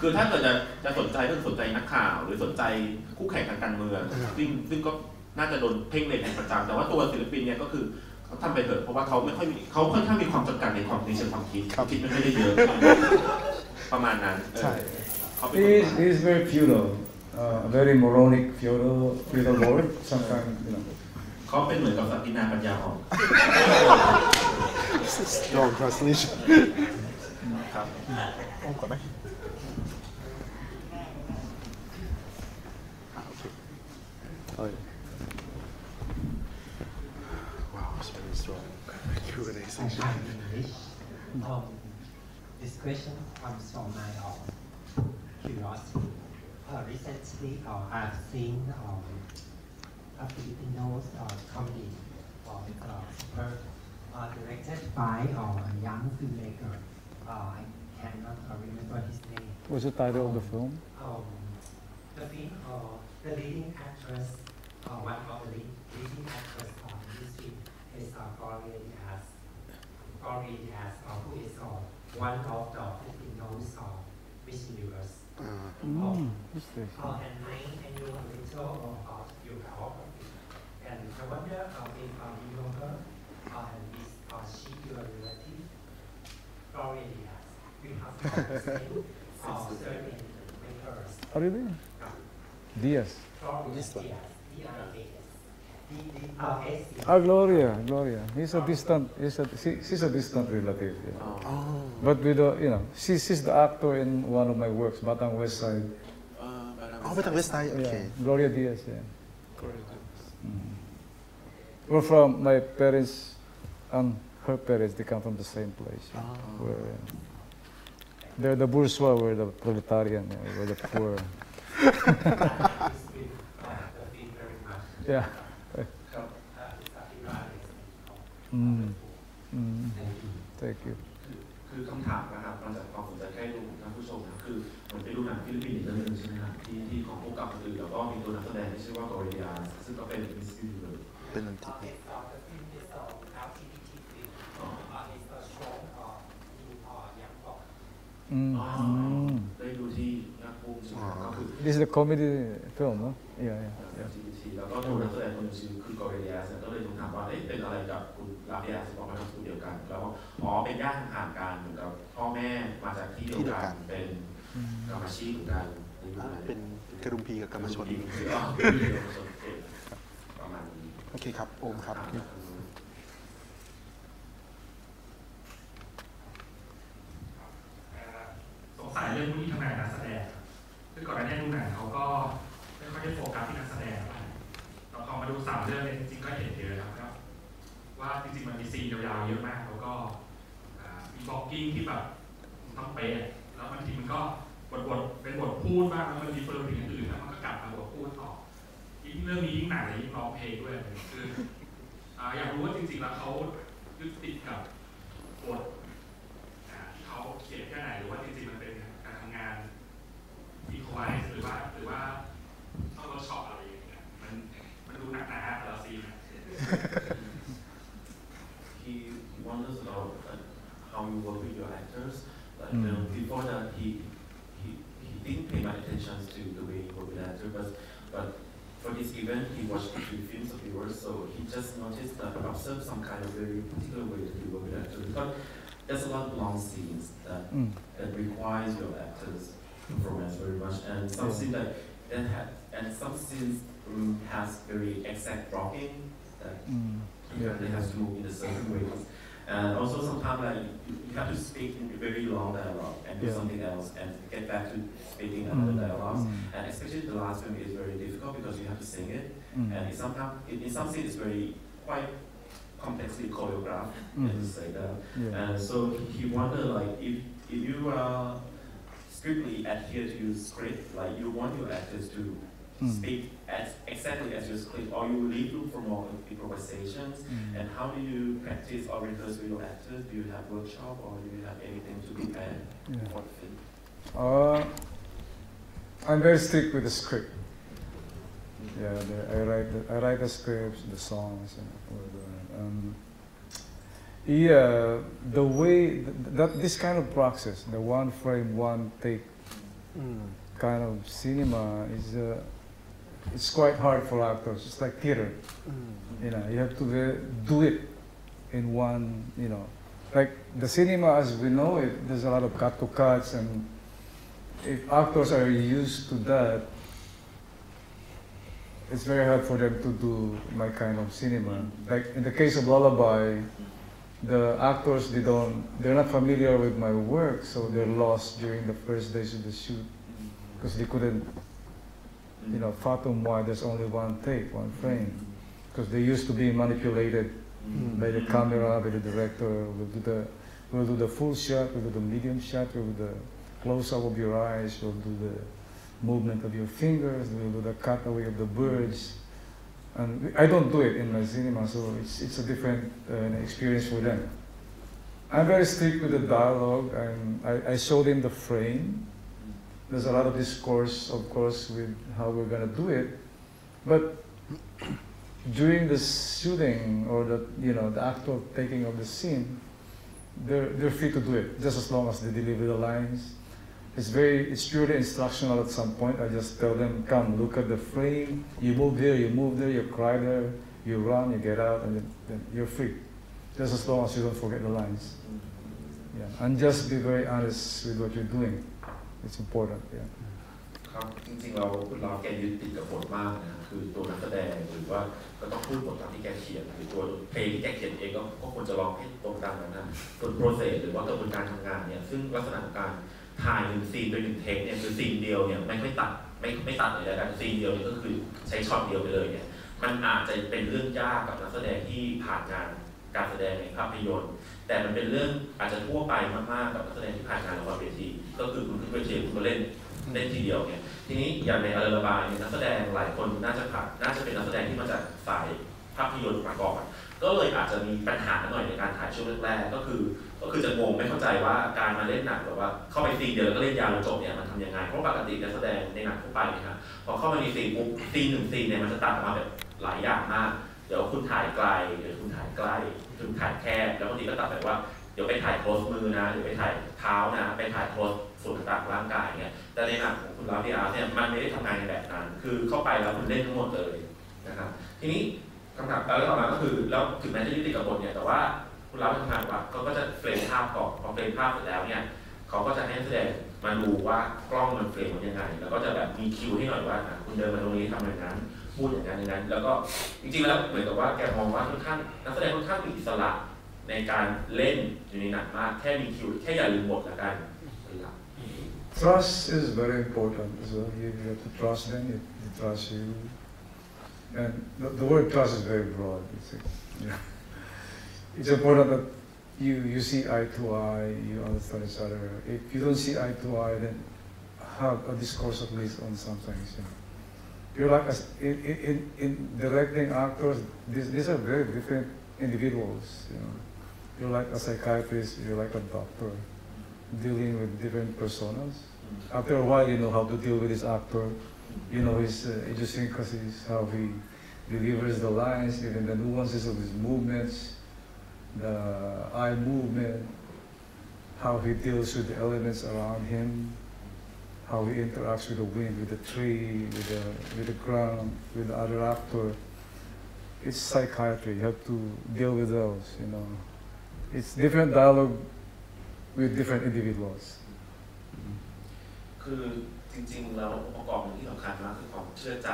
คือถ้าเกิดจะสนใจก็สนใจนักข่าวหรือสนใจคู่แข่งทางการเมืองซึ่งก็น่าจะโดนเพ่งเล็งเป็นประจำแต่ว่าตัวศิลปินเนี่ยก็คือเขาทำไปเถอะเพราะว่าเขาค่อนข้างมีความจำกัดในเชิงความคิดไม่ค่อยได้เยอะประมาณนั้น He's very feudal, very moronic feudal lord. Sometimes, เขาเป็นเหมือนกับสัตตินาปัญญาอ่อน Strong translation. ครับก่อนไหมWow, it's very strong. Q&A session. This question comes from my curiosity. recently I've seen a Filipino comedy directed by a young filmmaker. I cannot remember his name. What's the title of the film? The leading actress, one of the leading actress of this film is Gloria Diaz. Gloria Diaz, who is one of the Filipinos Miss Universe. And bring a new little of your biography. And I wonder if you know her, and is she your relative? Gloria Diaz. We have the same surname with hers. Oh, really? Diaz. This one. Gloria. She's a distant relative. Yeah. Oh. But with she's the actor in one of my works, Batang West Side. Batang West Side, okay. Yeah. Gloria Diaz, yeah. We're from my parents and her parents. They come from the same place. Where, they're the bourgeois, we're the proletarian, we're the poor. Yeah. Thank you. คือคำถามนะครับมาจากความสนใจใกล้ตัวของท่านผู้ชมนะคือเหมือนไปดูหนังฟิลิปปินส์เรื่องนึงใช่ไหมครับที่ของผู้กำกับคนอื่นแล้วก็มีตัวนักแสดงที่ชื่อว่าโกริยาซึ่งก็เป็นมิสซิลิเลยเป็นอันที่ได้ดูที่นักพูดใช่ไหมก็คือ This is a comedy film, no? Yeah. แล้วก็ตัวนักแสดงคนหนึ่งชื่อคือโกริยาก็เลยถามว่าเป็นอะไรกับคุณลาเบียสบอกว่าทำตัวเดียวกันแล้วเป็นญาติห่างกันเหมือนกับพ่อแม่มาจากที่เดียวกันเป็นกรรมชีพเหมือนกันเป็นกระดุมพีกับกรรมชนประมาณนี้โอเคครับโอมครับสงสัยเรื่องที่ทำงานนักแสดงคือก่อนหน้านี้ดูหนังเขาก็ไม่ค่อยได้โฟกัสที่นักแสดงแต่พอมาดู3เรื่องเนี่ยจริงๆก็เห็นเยอะครับว่าจริงๆมันมีซีนยาวๆเยอะมากแล้วก็มีบล็อกกิ้งที่แบบต้องเป๊ะแล้วบางทีมันก็บทเป็นบทพูดบ้างแล้วมันรีเฟอร์ถึงอื่นแล้วมันก็กลับมาบทพูดต่อยิ่งเรื่องนี้ยิ่งหนักเลยยิ่งร้องเพลงด้วยคืออยากรู้ว่าจริงๆแล้วเขายึดติดกับบทที่เขาเขียนแค่ไหนหรือว่าจริงๆมันเป็นการทำงานอีโคไลซ์หรือว่าต้องเราช็อตอะไรอย่างเงี้ยมันดูหนักหนาแต่ละซีนHe wonders about how you work with your actors. Before that, he didn't pay much attention to the way you work with actors, but for this event, he watched a few films of yours, so he just noticed that observed some kind of very particular way that you work with actors. But there's a lot of long scenes that requires your actors' performance very much, and some scenes some scenes has very exact blocking that. They have to move in a certain ways, and also sometimes you have to speak in a very long dialogue and do something else and get back to speaking another dialogues. And especially the last film is very difficult because you have to sing it, and in some scenes it's quite complexly choreographed. Let's say that. And so he wondered if you strictly adhere to your script, like you want your actors to speak exactly as your script, or you leave room for more improvisations. And how do you practice or rehearse with your actors? Do you have workshop or do you have anything to prepare for the film? I'm very strict with the script. I write the scripts, the songs, and the way that this kind of process, the one frame, one take kind of cinema is. It's quite hard for actors. It's like theater. You have to do it in one. Like the cinema as we know it. There's a lot of cut to cuts, and if actors are used to that, it's very hard for them to do my kind of cinema. Like in the case of Lullaby, the actors they're not familiar with my work, so they're lost during the first days of the shoot because they couldn't. Fathom why there's only one take, one frame, because they used to be manipulated by the camera, by the director. We'll do the full shot, we'll do the medium shot, we'll do the close-up of your eyes, we'll do movement of your fingers, we'll do the cutaway of the birds. And I don't do it in my cinema, so it's a different experience for them. I'm very strict with the dialogue, and I show them the frame. There's a lot of discourse, of course, with how we're going to do it. But during the shooting or the actual taking of the scene, they're free to do it, just as long as they deliver the lines. It's purely instructional at some point. I just tell them, come, look at the frame. You move there, you cry there, you run, you get out, and then you're free. Just as long as you don't forget the lines. Yeah. And just be very honest with what you're doing. It's important. Yeah. ครับจริงๆเราแกยึดติดกับบทมากนะคือตัวนักแสดงหรือว่าก็ต้องพูดบทตามที่แกเขียนหรือตัวเพลงที่แกเขียนเองก็ควรจะร้องให้ตรงตามนั้นนะส่วนโปรเซสหรือว่ากระบวนการทำงานเนี่ยซึ่งลักษณะของการถ่าย1ซีนโดย1เทคเนี่ยคือซีนเดียวเนี่ยไม่ตัดเลยนะซีนเดียวเนี่ยก็คือใช้ช็อตเดียวไปเลยเนี่ยมันอาจจะเป็นเรื่องยากกับนักแสดงที่ผ่านงานการแสดงในภาพยนตร์แต่มันเป็นเรื่องอาจจะทั่วไปมากๆกับนักแสดงที่ผ่านงานละครเวทีก็คือคุณขึ้นเวทีคุณก็เล่นทีเดียวเนี่ยทีนี้อย่างในระบายเนี่ยนักแสดงหลายคนน่าจะเป็นนักแสดงที่มาจากสายภาพยนตร์มาก่อนก็เลยอาจจะมีปัญหาหน่อยในการถ่ายช่วงแรกๆก็คือจะงงไม่เข้าใจว่าการมาเล่นหนังแบบว่าเข้าไปซีนเดียวแล้วก็เล่นยาวจบเนี่ยมันทำยังไงเพราะปกตินักแสดงในหนังทั่วไปนะครับพอเข้ามาในซีนปุ๊บซีน1ซีนเนี่ยมันจะตัดมาแบบหลายอย่างมากเดี๋ยวคุณถ่ายไกลเดี๋ยวคุณถ่ายใกล้คุณถ่ายแคบแล้วบางทีก็ตัดแบบว่าเดี๋ยวไปถ่ายโคลสมือนะเดี๋ยวไปถ่ายเท้านะไปถ่ายโคลสส่วนต่างๆร่างกายเนี่ยแต่ในหนังของคุณลาวิอาร์เนี่ยมันไม่ได้ทำงานในแบบนั้นคือเข้าไปแล้วคุณเล่นทั้งหมดเลยนะครับทีนี้คำถามแล้วต่อมาก็คือแล้วถึงแม้จะยึดติดกับบทเนี่ยแต่ว่าคุณลาวิอาร์ทำงานว่าเขาก็จะเฟรมภาพก่อนพอเฟรมภาพเสร็จแล้วเนี่ยเขาก็จะให้แสดงมาดูว่ากล้องมันเฟรมมันยังไงแล้วก็จะแบบมีคิวให้หน่อยว่าคุณเดินมาตรงนี้ทำอย่างนั้นพูดอย่างนั้นแล้วก็จริงๆแล้วเหมือนกับว่าแกมองว่าค่อนข้างนักแสดงค่อนข้างมีอิสระในการเล่นอยู่ในหนังมากแค่มีคิวแค่อย่าลืมบทละกัน Trust is very important as well. You have to trust them, they trust you. And the word trust is very broad. It's important that you see eye to eye, you understand each other. If you don't see eye to eye, then have a discourse at least on some things. You're like in directing actors. These are very different individuals. You're like a psychiatrist. You're like a doctor, dealing with different personas. After a while, you know how to deal with this actor. You know his idiosyncrasies, how he delivers the lines, even the nuances of his movements, the eye movement, how he deals with the elements around him, how he interacts with the wind, with the tree, with the ground, with the other actor. It's psychiatry. You have to deal with those. It's different dialogue with different individuals. คือจริงๆแล้วองค์ประกอบหนึ่งที่สำคัญมากคือความเชื่อใจ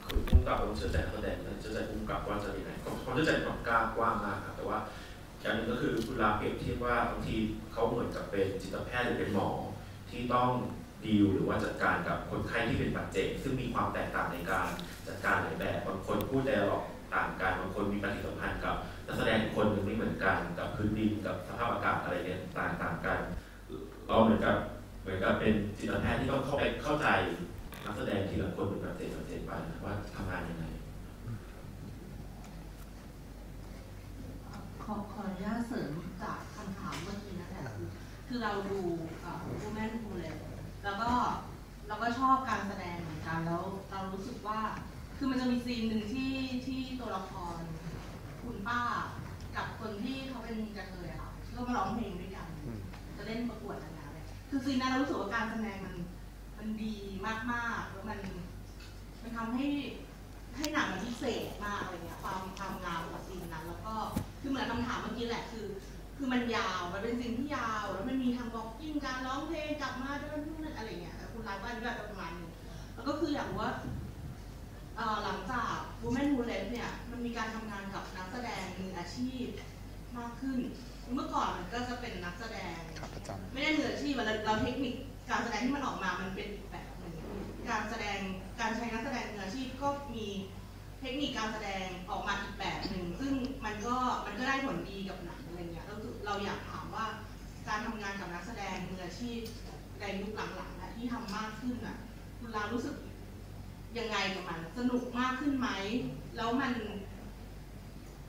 คือผู้กำกับต้องเชื่อใจนักแสดงเชื่อใจผู้กำกับว่าจะยังไงความเชื่อใจความกล้ากว้างมากครับแต่ว่าอย่างหนึ่งก็คือคุณลาเปรียบเทียบว่าบางทีเขาเหมือนกับเป็นจิตแพทย์หรือเป็นหมอที่ต้องดีลหรือว่าจัดการกับคนไข้ที่เป็นบาดเจ็บซึ่งมีความแตกต่างในการจัดการหลายแบบบางคนพูดแต่หลอกต่างกันบางคนมีปฏิสัมพันธ์กับนักแสดงคนหนึ่งไม่เหมือนกันกับพื้นดินกับสภาพอากาศอะไรเนี่ยต่างกันเราเหมือนกับเป็นจิตแพทย์ที่ต้องเข้าใจนักแสดงทีละคนเป็นแบบเจนไปว่าทำงานยังไงขออนุญาตเสริมจากคำถามเมื่อกี้นะคะคือเราดูวูแมนพูเลยแล้วก็เราก็ชอบการแสดงเหมือนกันแล้วเรารู้สึกว่าคือมันจะมีซีนหนึ่งที่ตัวละครคุณป้ากับคนที่เขาเป็นกระเทยค่ะก็มาร้องเพลงด้วยกันจะเล่นประกวดอะไรคือซีนนั้นเรารู้สึกว่าการแสดงมันดีมากๆแล้วมันทำให้หนังมันพิเศษมากอะไรเงี้ยความงามของซีนนั้นแล้วก็คือเหมือนคำถามเมื่อกี้แหละคือมันยาวมันเป็นซีนที่ยาวแล้วมันมีทางบล็อกกิ้งการร้องเพลงกลับมาด้วยนั่นอะไรเงี้ยคุณรักก็อธิบายประมาณนึงแล้วก็คืออยากรู้ว่าหลังจาก Women Who Left เนี่ยมันมีการทำงานกับนักแสดงมืออาชีพมากขึ้นเมื่อก่อนมันก็จะเป็นนักแสดงไม่ได้มืออาชีพเราเทคนิคการแสดงที่มันออกมามันเป็นแบบหนึ่งการแสดงการใช้นักแสดงมืออาชีพก็มีเทคนิคการแสดงออกมาอีกแบบหนึ่งซึ่งมันก็ได้ผลดีกับหนังอะไรเงี้ยเราอยากถามว่าการทำงานกับนักแสดงมืออาชีพในยุคหลังๆที่ทำมากขึ้นอ่ะ คุณลารู้สึกยังไงกับมันสนุกมากขึ้นไหมแล้วมัน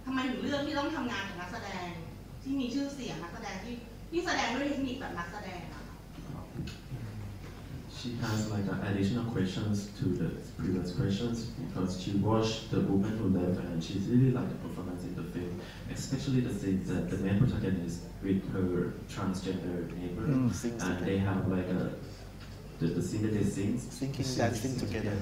ทำไมถึงเลือกที่ต้องทำงานกับนักแสดงที่มีชื่อเสียงนักแสดงที่แสดงด้วยเทคนิคแบบนักแสดงอะ She has like additional questions to the previous questions because she watched the woman who left and she really liked the performance in the film, especially the scenes that the main protagonist with her transgender neighbor, and they have like the scene that they dancing together,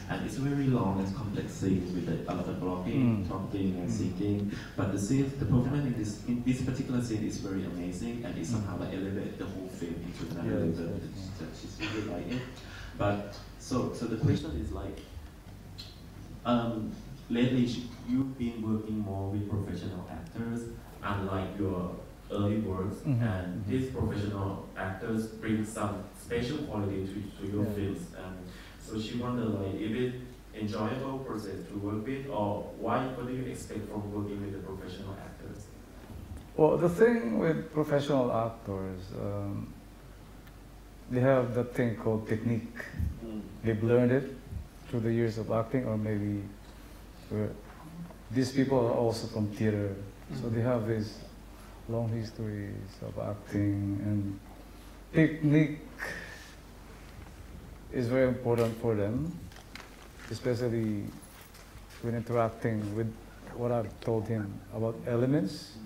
and it's a very long and complex scene with a lot of blocking, talking, and singing. But the performance in this particular scene is very amazing, and it somehow like elevate the whole film into another level. She's really like it. But so the question is like, lately you've been working more with professional actors, unlike your early works, and these professional actors bring some special quality to your films. And so she wondered like, is it enjoyable process to work with, or what do you expect from working with the professional actors? Well, the thing with professional actors, they have that thing called technique. They've learned it through the years of acting, or maybe these people are also from theater, so they have these long histories of acting, and technique is very important for them, especially when interacting with what I've told him about elements.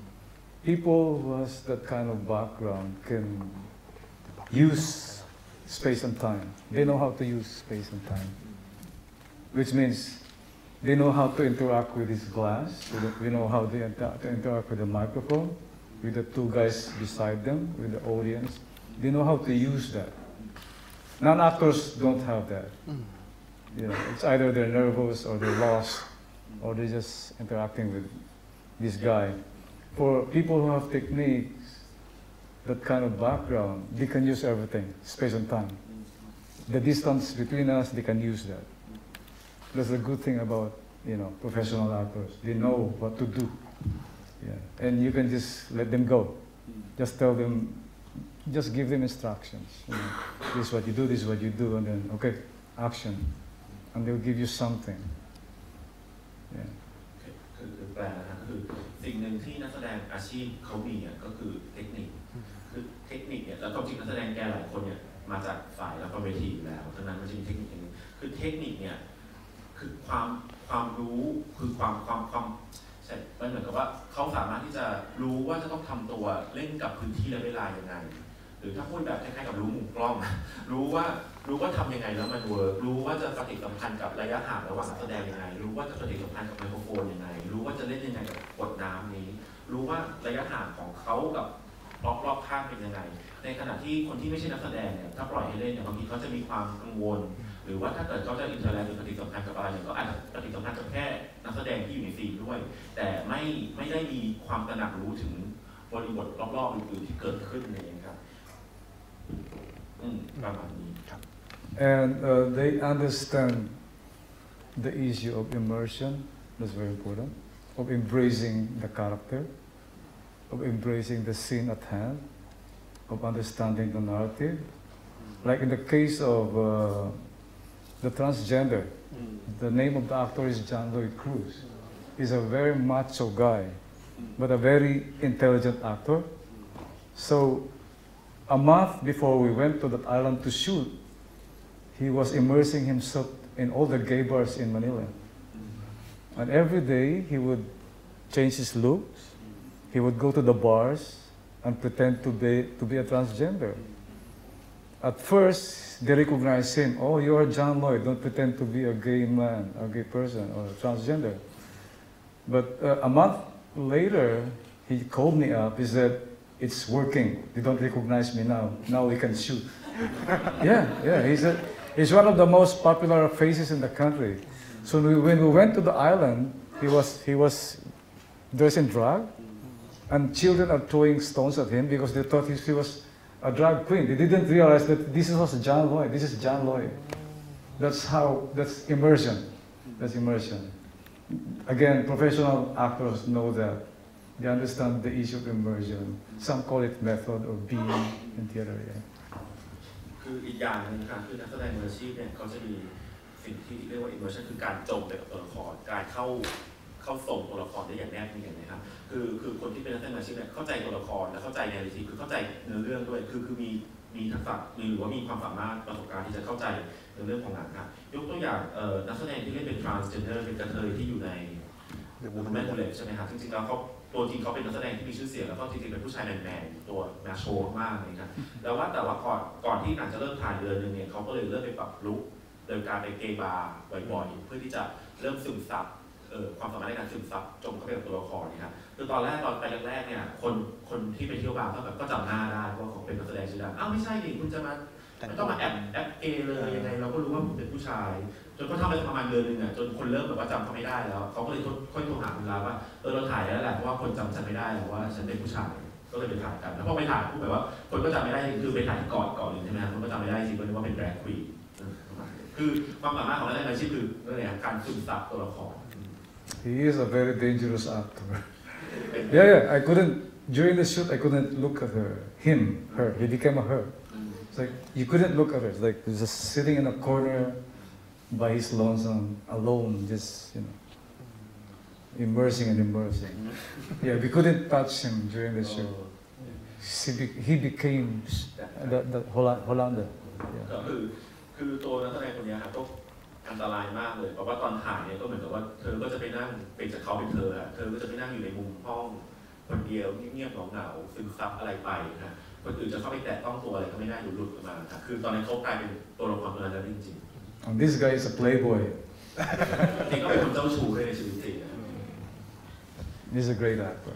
People who has that kind of background can use space and time. They know how to use space and time, which means they know how to interact with this glass, they know how to interact with the microphone, with the two guys beside them, with the audience. They know how to use that. Non-actors don't have that. You know, it's either they're nervous or they're lost, or they're just interacting with this guy. For people who have techniques, that kind of background, they can use everything, space and time. The distance between us, they can use that. That's the good thing about, you know, professional actors. They know what to do. Yeah. And you can just let them go. Just tell them, just give them instructions. You know, this is what you do, this is what you do, and then, okay, action. And they'll give you something. Yeah. คือแปลนะครับก็คือสิ่งหนึ่งที่นักแสดงอาชีพเขามีก็คือเทคนิคคือเทคนิคเนี่ยแล้วก็จริงนักแสดงแกหลายคนเนี่ยมาจากฝ่ายละครเวทีอยู่แล้วดังนั้นมันจะมีเทคนิคอย่างนึงคือเทคนิคเนี่ยคือความรู้คือความใช่เป็นเหมือนกับว่าเขาสามารถที่จะรู้ว่าจะต้องทำตัวเล่นกับพื้นที่และเวลายังไงหรือถ้าพูดแบบคล้ายๆกับรู้มุมกล้องรู้ว่าทำยังไงแล้วมันเวิร์กรู้ว่าจะปฏิสัมพันธ์กับระยะห่างระหว่างนักแสดงยังไงรู้ว่าจะปฏิสัมพันธ์กับไมโครโฟนยังไงรู้ว่าจะเล่นยังไงกับบทน้ำนี้รู้ว่าระยะห่างของเขากับรอบข้างเป็นยังไงในขณะที่คนที่ไม่ใช่นักแสดงเนี่ยถ้าปล่อยให้เล่นเนี่ยบางทีเขาจะมีความกังวลหรือว่าถ้าเกิดเขาจะอินเทอร์แอคหรือปฏิสัมพันธ์กับอะไรเนี่ยก็อาจจะปฏิสัมพันธ์กับแค่นักแสดงที่อยู่ในซีนด้วยแต่ไม่ได้มีความตระหนักรู้ถึงบริบทรอบๆอื่นๆที่เกิดขึ้นเลยครับประมาณนี้ครับ And they understand the issue of immersion. That's very important. Of embracing the character, of embracing the scene at hand, of understanding the narrative. Like in the case of the transgender, the name of the actor is John Lloyd Cruz. He's a very macho guy, but a very intelligent actor. So a month before we went to that island to shoot, he was immersing himself in all the gay bars in Manila. And every day he would change his looks. He would go to the bars and pretend to be a transgender. At first, they recognized him. Oh, you are John Lloyd. Don't pretend to be a gay man, a gay person, or a transgender. But a month later, he called me up. He said, it's working. They don't recognize me now. Now we can shoot. Yeah. He said, he's one of the most popular faces in the country. So when we went to the island, he was dressed in drag, and children are throwing stones at him because they thought he was a drag queen. They didn't realize that this was John Lloyd. This is John Lloyd. That's immersion. That's immersion. Again, professional actors know that. They understand the issue of immersion. Some call it method or being in theater. Yeah. คืออีกอย่างหนึงนะครับคือนักแสดงมืออาชีพเนี่ยเขาจะมีสิ่งที่เรียกว่า immersion คือการจมไปกับตัวละครการเข้าส่งตัวละครได้อย่างแนบเนียนนะครับคือคนที่เป็นนักแสดงมืออาชีพเนี่ยเข้าใจตัวละครและเข้าใจแนวทีคือเข้าใจเนื้อเรื่องด้วยคือมีทักษะหรือว่ามีความสามารถประสบการณ์ที่จะเข้าใจในเรื่องของหนังครับยกตัวอย่างนักแสดงที่เล่นเป็น transgender เป็นกระเทยที่อยู่ในแมนดูเลตใช่ไหมครับจริงๆแล้วเขาตัวจริงเขาเป็นนักแสดงที่มีชื่อเสียงแล้วก็จริงๆเป็นผู้ชายแมนๆตัวแมชโชมากเลยครับแล้วว่าแต่ว่าก่อนที่หนังจะเริ่มถ่ายเดือนนึงเนี่ยเขาก็เลยเริ่มไปปรับลุคโดยการไปเกย์บาร์บ่อยๆเพื่อที่จะเริ่มซึมซับความสามารถในการซึมซับจมเข้าไปกับตัวละครนี่ครับคือตอนไปแรกๆเนี่ยคนที่ไปเที่ยวบาร์ก็จำหน้าได้ว่าเขาเป็นนักแสดงชื่อดังอ้าวไม่ใช่ดิคุณจะมาไม่ต้องมาแอปเกย์เลยยังไงเราก็รู้ว่าผมเป็นผู้ชายจนเขาทำไปประมาณเดือนนึงอ่ะจนคนเริ่มแบบว่าจำเขาไม่ได้แล้วเขาก็เลยค่อยโทรหาคุณลาว่าเราถ่ายแล้วแหละเพราะว่าคนจำฉันไม่ได้แล้วว่าฉันเป็นผู้ชายก็เลยไปถ่ายกันแล้วพอไปถ่ายพูดแบบว่าคนก็จำไม่ได้คือไปถ่ายที่เกาะหนึ่งใช่ไหมครับคนก็จำไม่ได้จริงก็นึกว่าเป็นแดรกควีนคือความสามารถของนักแสดงอาชีพคือเรื่องอะไรการซึมซับตัวละคร He is a very dangerous actor. Yeah. I couldn't during the shoot. I couldn't look at her. He became a her. It's like you couldn't look at her. It's like he was just sitting in a corner by his lonesome, alone, just immersing. Yeah, we couldn't touch him during the shoot. He became the Hollander. Yeah. คือตัวนักแสดงคนนี้ครับก็อันตรายมากเลยเพราะว่าตอนถ่ายเนี่ยก็เหมือนกับว่าเธอก็จะไปนั่งเป็นจากเขาเป็นเธอเธอก็จะไปนั่งอยู่ในมุมห้องคนเดียวเงียบๆเหงาๆซึมซับอะไรไปนะคนอื่นจะเข้าไปแตะต้องตัวอะไรก็ไม่ได้หลุดออกมาครับคือตอนนั้นเขากลายเป็นตัวละครตัวนั้นแล้วจริงๆ And this guy is a playboy. จริงก็เป็นคนเจ้าชู้เลยในชีวิตจริง He's a great actor.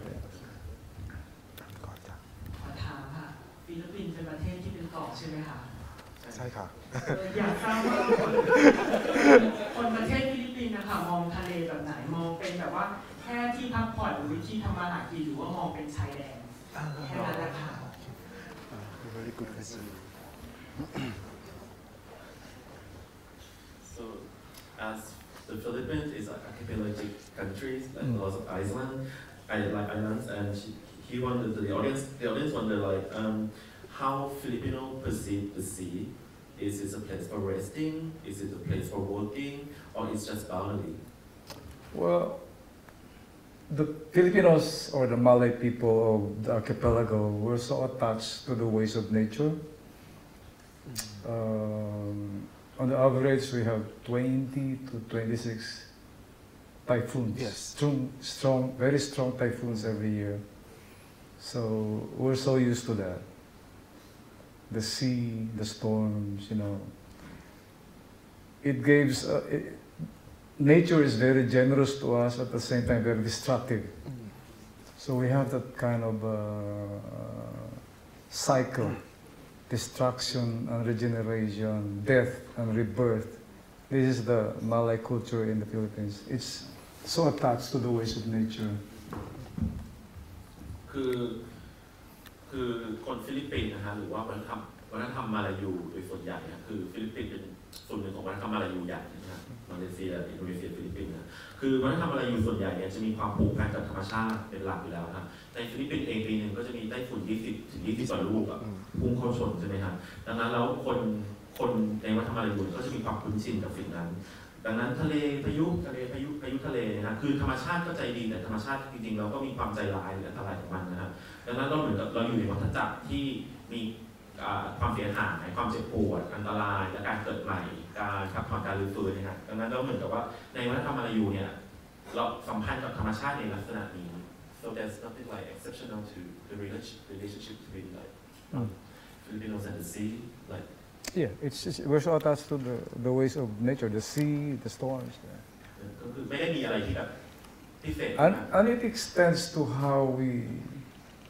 ขอถามค่ะฟิลิปปินส์เป็นประเทศที่เป็นเกาะใช่ไหมคะใช่ค่ะอยากทราบว่าคนประเทศฟิลิปปินส์นะคะมองทะเลแบบไหนมองเป็นแบบว่าแค่ที่พักผ่อนหรือที่ทำมาหากินหรือว่ามองเป็นชายแดนแค่นั้นแหละค่ะ Very good question. So as the Philippines is an archipelagic country, like lots of islands, and he wondered the audience wondered like how Filipino perceive the sea. Is it a place for resting? Is it a place for working? Or it's just boundary? Well, the Filipinos or the Malay people of the archipelago were so attached to the ways of nature. On the average, we have 20 to 26 typhoons. Yes. Strong, very strong typhoons every year. So we're so used to that. The sea, the storms, it gives, nature is very generous to us, at the same time very destructive. So we have that kind of cycle, destruction and regeneration, death and rebirth. This is the Malay culture in the Philippines. It's so attached to the ways of nature. คือคนฟิลิปปินส์นะฮะหรือว่าวัฒนธรรมมาลายูโดยส่วนใหญ่เนี่ยคือฟิลิปปินส์เป็นส่วนหนึ่งของวัฒนธรรมมาลายูใหญ่นะฮะมาเลเซียอินโดนีเซียฟิลิปปินส์นะคือวัฒนธรรมมาลายูส่วนใหญ่เนี่ยจะมีความผูกพันกับธรรมชาติเป็นหลักอยู่แล้วนะในฟิลิปปินส์เองปีนึงก็จะมีไต้ฝุ่น20 ถึง 20 กว่าลูกอะพุ่งเข้าชนใช่ไหมครับดังนั้นแล้วคนในวัฒนธรรมมาลายูก็จะมีความคุ้นชินกับสิ่งนั้นดังนั้นทะเลพายุทะเลนะฮะคือธรรมชาติก็ใจดีแต่ธรรมชาติจริงๆเราก็มีความใจร้ายหรืออันตรายของมันนะครับดังนั้นเราเหมือนกับเราอยู่ในวัฏจักรที่มีความเสียหายความเจ็บปวดอันตรายและการเกิดใหม่การพักผ่อนการรื้อฟื้นนะครับดังนั้นเราเหมือนกับว่าในวัฒนธรรมมาลายูเนี่ยเราสัมพันธ์กับธรรมชาติในลักษณะนี้ so there's nothing like exceptional to the relationship between like Filipinos and the sea like Yeah, it's just, we're so attached to the ways of nature, the sea, the storms. And it extends to how we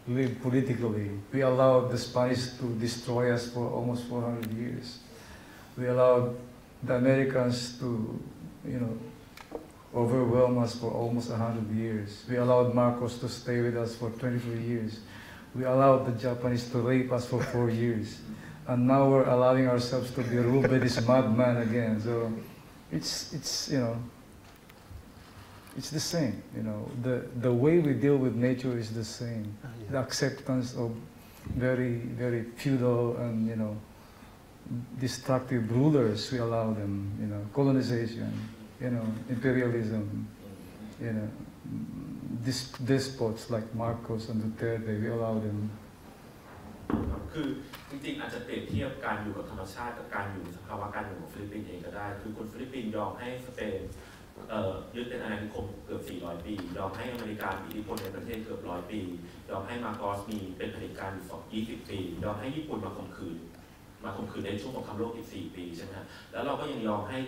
live politically. We allowed the Spanish to destroy us for almost 400 years. We allowed the Americans to, overwhelm us for almost 100 years. We allowed Marcos to stay with us for 23 years. We allowed the Japanese to rape us for 4 years. And now we're allowing ourselves to be ruled by this madman again. So it's the same. The way we deal with nature is the same. The acceptance of very, very feudal and destructive rulers, we allow them, colonization, imperialism, despots like Marcos and Duterte, we allow them. คือจริงๆอาจจะเปรียบเทียบการอยู่กับธรรมชาติกับการอยู่ในสภาวะการเมืองของฟิลิปปินส์เองก็ได้คือคนฟิลิปปินส์ยอมให้สเปนยึดเป็นอาณานิคมเกือบ400 ปียอมให้อเมริกามีอิทธิพลในประเทศเกือบ100 ปียอมให้มาโกสมีเป็นเผด็จการอยู่20 ปียอมให้ญี่ปุ่นมาข่มขืนในช่วงสงครามโลกอีก4 ปีใช่ไหมแล้วเราก็ยังยอมให้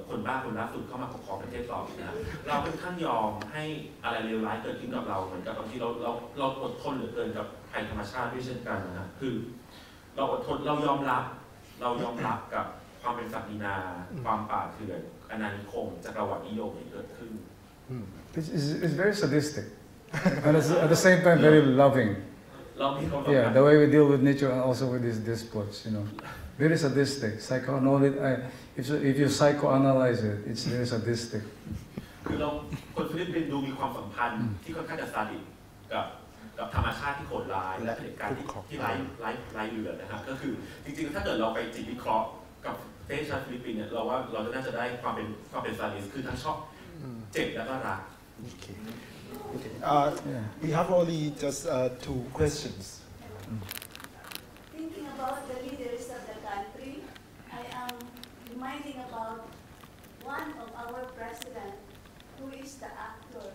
คนบ้าคนล่าสุดเข้ามาปกครองประเทศต่ออีกนะเราค่อนข้างยอมให้อะไรเลวร้ายเกิดขึ้นกับเราเหมือนกับบางทีเราอดทนเหลือเกินกับภัยธรรมชาติด้วยเช่นกันนะฮะคือเราอดทนเรายอมรับกับความเป็นศักดินาความป่าเถื่อนอาณานิคมจักรวรรดินิยมที่เกิดขึ้น It's very sadistic and at the same time very loving. Yeah, the way we deal with nature and also with these despots, very sadistic. If you psychoanalyze it, it's very sadistic. คือคนฟิลิปปินส์ดูมีความสัมพันธ์ที่ค่อนข้างจะซาดิสกับธรรมชาติที่โหดร้ายและเหตุการณ์ที่ไร้เลือดนะครับก็คือจริงๆถ้าเกิดเราไปจิตวิเคราะห์กับประเทศชาติฟิลิปปินส์เนี่ยเราว่าเราจะน่าจะได้ความเป็นซาดิสคือทั้งชอบเจ็บและก็รัก We have only just 2 questions. Thinking about the leaders of the country, I am reminding about one of our president, who is the actor,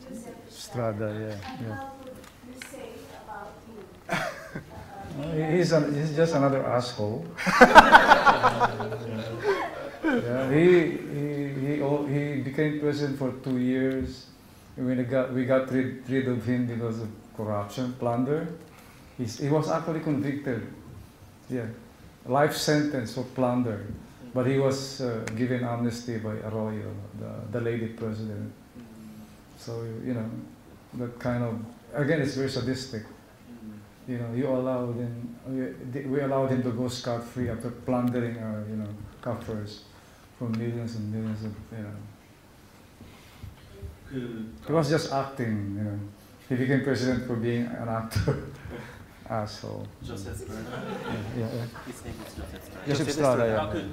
Joseph Estrada. And how would you say about him? He's just another asshole. He became president for 2 years. We got rid of him because of corruption, plunder. He was actually convicted, life sentence for plunder, but he was given amnesty by Arroyo, the lady president. So that kind of again, it's very sadistic. We allowed him to go scot-free after plundering our coffers for millions and millions of He was just acting, He became president for being an actor. Asshole. Joseph Estrada. Joseph Estrada. ก็คือ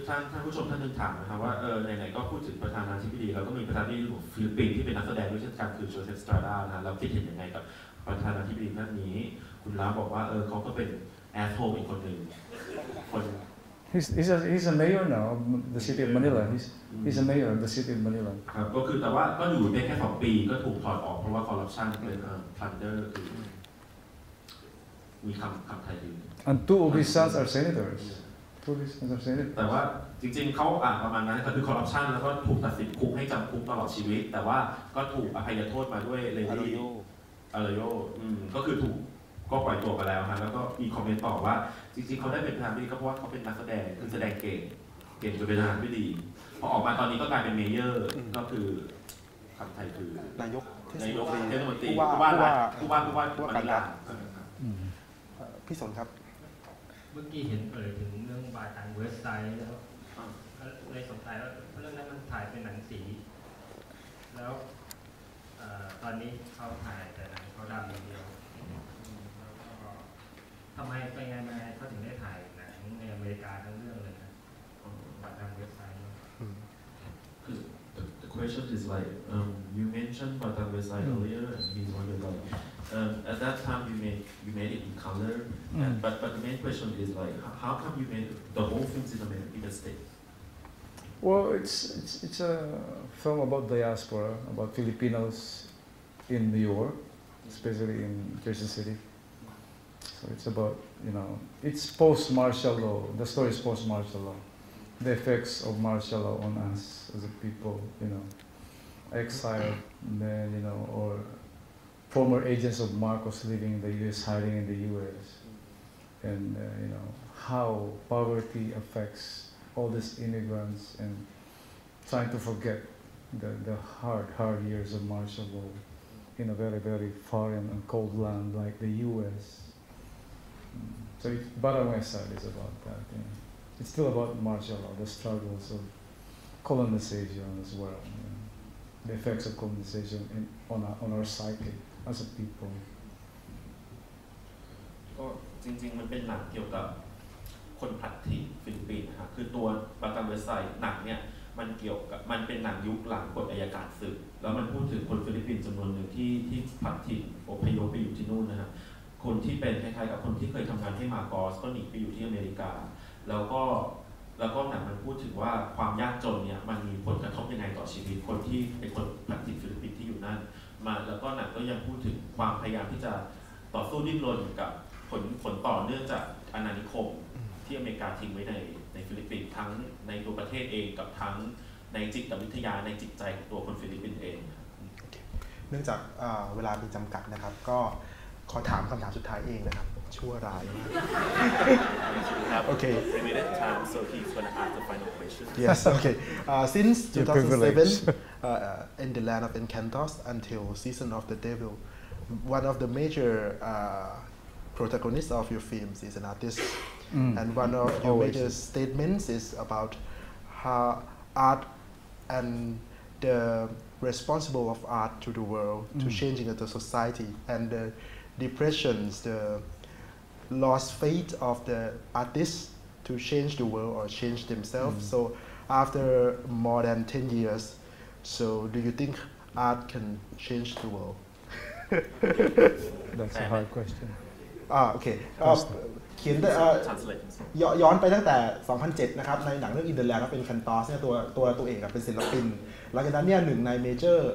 ท่านผู้ชมท่านนึงถามนะครับว่าไหนๆก็พูดถึงประธานาธิบดีแล้วก็มีประธานาธิบดีของฟิลิปปินส์ที่เป็นนักแสดงด้วยเช่นกันคือโจเซฟ สตราดานะเราคิดเห็นยังไงกับประธานาธิบดีท่านนี้คุณล้าบอกว่าเขาก็เป็นแอสโฮลอีกคนหนึ่งHe's a mayor now of the city of Manila. He's a mayor of the city of Manila. ครับก็คือแต่ว่าก็อยู่ได้แค่2 ปีก็ถูกถอดออกเพราะว่าคอร์รัปชันเป็นplunder คือมีคำไทยดี And 2 of his sons are senators. 2 of his sons are senators. แต่ว่าจริงๆเขาประมาณนั้นก็คือคอร์รัปชันแล้วก็ถูกตัดสินคุกให้จำคุกตลอดชีวิตแต่ว่าก็ถูกอภัยโทษมาด้วยเลดี้อาร์โยก็คือถูกก็ปล่อยตัวไปแล้วนะแล้วก็มีคอมเมนต์ต่อว่าจริงๆเขาได้เป็นประธานาธิบดีก็เพราะว่าเขาเป็นนักแสดงคือแสดงเก่งจนเป็นประธานาธิบดีพอออกมาตอนนี้ก็กลายเป็นเมเยอร์ก็คือคำไทยคือนายกเทศมนตรีผู้ว่าการด่าพี่สนครับเมื่อกี้เห็นถึงเรื่องบาตันเว็บไซต์แล้วเลยสงสัยว่าเรื่องนั้นมันถ่ายเป็นหนังสีแล้วตอนนี้เขาถ่ายแต่หนังเขาดำอย่างเดียวทำไมไปไงมาไงเขาถึงได้ถ่ายหนังในอเมริกาทั้งเรื่องเลยนะบาตันเว็บไซต์ The question is like you mentioned Batam website earlier and he's wondering like at that time you made it in color but the main question is like how come you made the whole films in the States? Well, it's a film about diaspora, about Filipinos in New York, especially in Jersey City. So it's about, it's post-martial law. The story is post-martial law. The effects of martial law on us as a people, exiled men, or former agents of Marcos living in the U.S., hiding in the U.S. And, how poverty affects all these immigrants and trying to forget the hard years of martial law in a very, very foreign and cold land like the U.S. So Batam West Side is about that. It's still about martial law, the struggles of colonization as well. The effects of colonization on our psyche as a people. ก็จริงๆมันเป็นหนังเกี่ยวกับ คนผลัดถิ่นฟิลิปปินส์นะครับคือตัวประกันเว็บไซต์หนังเนี่ยมันเกี่ยวกับมันเป็นหนังยุคหลังกฎอัยการศึกแล้วมันพูดถึงคนฟิลิปปินส์จำนวนหนึ่งที่ผลัดถิ่นอพยพไปอยู่ที่นู่นนะครับคนที่เป็นคล้ายๆกับคนที่เคยทำงานให้มาโกสก็หนีไปอยู่ที่อเมริกาแล้วก็หนังมันพูดถึงว่าความยากจนเนี่ยมันมีผลกระทบยังไงต่อชีวิตคนที่เป็นคนผลัดถิ่นฟิลิปปินส์ที่อยู่นั่นมาแล้วก็หนังก็ยังพูดถึงความพยายามที่จะต่อสู้ดิ้นรนกับผลต่อเนื่องจากอาณานิคมที่อเมริกาทิ้งไว้ในฟิลิปปินส์ทั้งในตัวประเทศเองกับทั้งในจิตวิทยาในจิตใจของตัวคนฟิลิปปินส์เองเนื่องจากเวลามีจำกัดนะครับก็ขอถามคำถามสุดท้ายเองนะครับชั่วร้ายOkay. Limited time, so he's going to ask the final question. Yes. Okay. Since 2007, in the land of Encantos until Season of the Devil, one of the major protagonists of your films is an artist, and one of your major statements is about how art and the responsible of art to the world, to changing the society, and the depressions, the lost faith of the artists to change the world or change themselves. So after more than 10 years, so do you think art can change the world? That's a hard question. โอเคเขียนย้อนไปตั้งแต่ 2007 นะครับในหนังเรื่อง In the Land of Encantos เนี่ยตัวเอกเป็นศิลปินหลังจากนั้นเนี่ยหนึ่งในเมเจอร์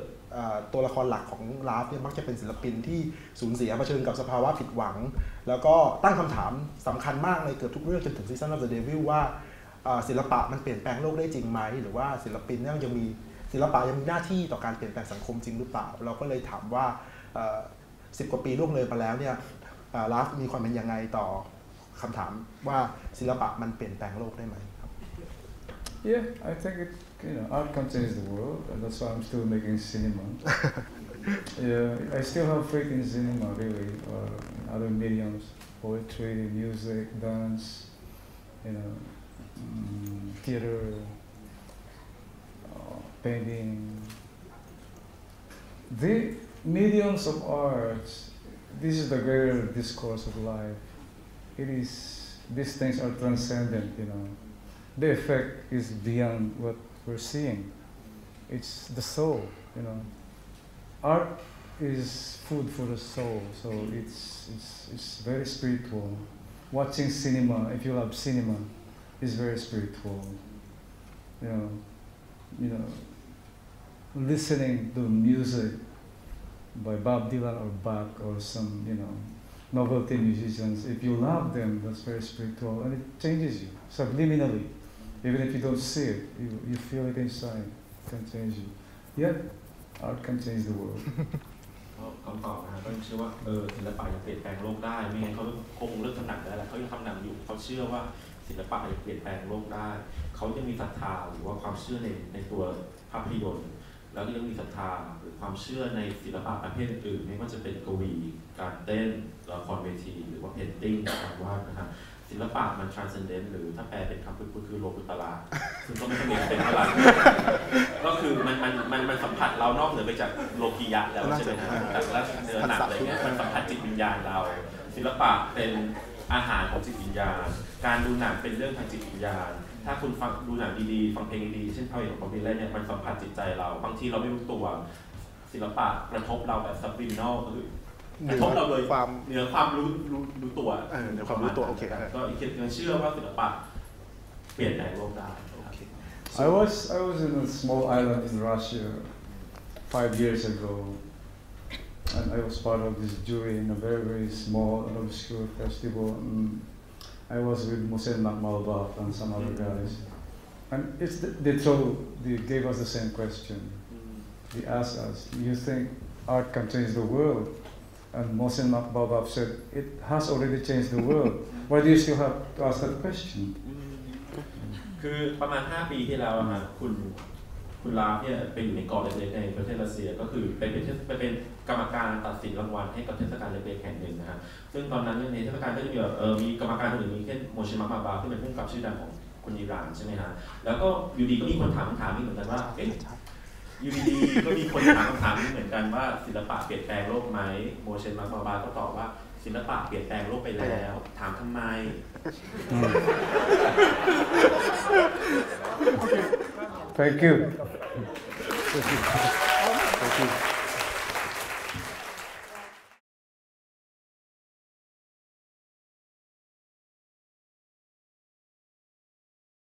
ตัวละครหลักของลาฟเนี่ยมักจะเป็นศิลปินที่สูญเสียเผชิญกับสภาวะผิดหวังแล้วก็ตั้งคำถามสำคัญมากในเกือบทุกเรื่องจนถึง Season of the Devil ว่าศิลปะมันเปลี่ยนแปลงโลกได้จริงไหมหรือว่าศิลปินเนี่ยยังมีศิลปะยังมีหน้าที่ต่อการเปลี่ยนแปลงสังคมจริงหรือเปล่าเราก็เลยถามว่า10 กว่าปีล่วงเลยไปแล้วเนี่ยลาฟมีความเป็นยังไงต่อคำถามว่าศิลปะมันเปลี่ยนแปลงโลกได้ไหมครับ Yeah, I think art can change the world, and that's why I'm still making cinema. Yeah, I still have faith in cinema, really, or in other mediums, poetry, music, dance, theater, painting. The mediums of art, this is the greater discourse of life. These things are transcendent, The effect is beyond what we're seeing. It's the soul, Art is food for the soul, so it's very spiritual. Watching cinema, if you love cinema, is very spiritual. Listening to music by Bob Dylan or Bach or some, novelty musicians, if you love them, that's very spiritual, and it changes you subliminally. Even if you don't see it, you feel it inside. It can change you. Yet, art can change the world. คำตอบนะก็เชื่อว่าศิลปะจะเปลี่ยนแปลงโลกได้ไม่งั้นเขาคงเลิกทำหนังได้แล้วเขายังทำหนังอยู่เขาเชื่อว่าศิลปะจะเปลี่ยนแปลงโลกได้เขายังมีศรัทธาหรือว่าความเชื่อในตัวภาพยนตร์แล้วก็ยังมีศรัทธาหรือความเชื่อในศิลปะประเภทอื่นไม่ว่าจะเป็นกวีการเต้นละครเวทีหรือว่าเพนติ้งการวาดนะครับศิลปะมัน transcendent หรือถ้าแปลเป็นคำพูดคือโลกุตระซึ่งก็ไม่ต้องเรียนเป็นอะไรก็คือมันสัมผัสเรานอกเหนือไปจากโลกียะแล้วใช่ไหมครับแล้วเนื้อหนังอะไรเงี้ยมันสัมผัสจิตวิญญาณเราศิลปะเป็นอาหารของจิตวิญญาณการดูหนังเป็นเรื่องทางจิตวิญญาณถ้าคุณฟังดูหนังดีๆฟังเพลงดีๆเช่นเพลงของบอบบี้เล่นเนี่ยมันสัมผัสจิตใจเราบางทีเราไม่รู้ตัวศิลปะกระทบเราแบบ subliminal กระทบเราโดยเหนือความรู้ตัวเหนือความรู้ตัวโอเคก็อีกอย่างเชื่อว่าศิลปะเปลี่ยนแปลงโลกได้ I was in a small island in Russia 5 years ago, and I was part of this jury in a very small and obscure festival. And I was with Mohsen Makhmalbaf and some other guys, and they gave us the same question. They asked us, "Do you think art can change the world?" And Mohsen Makhmalbaf said, "It has already changed the world. Why do you still have to ask that question?" คือประมาณ5 ปีที่แล้วนะคุณลาฟเนี่ยไปอยู่ในเกาะเล็กๆในประเทศรัสเซียก็คือไปเป็นกรรมการตัดสินรางวัลให้กับเทศกาลเล็กๆแห่งหนึ่งนะฮะซึ่งตอนนั้นในเทศกาลก็จะมีกรรมการคนหนึ่งมีเช่นโมชิมะมาบาที่เป็นผู้กำกับชื่อดังของคนอิหร่านใช่ไหมฮะแล้วก็อยู่ดีก็มีคนถามคำถามนี้เหมือนกันว่าอยู่ดีๆก็มีคนถามคำถามนี้เหมือนกันว่าศิลปะเปลี่ยนแปลงโลกไหมโมชิมะมาบาก็ตอบว่า ศิลปะเปลี่ยนแปลงโลกไปแล้วถามทำไม Thank you. Thank you.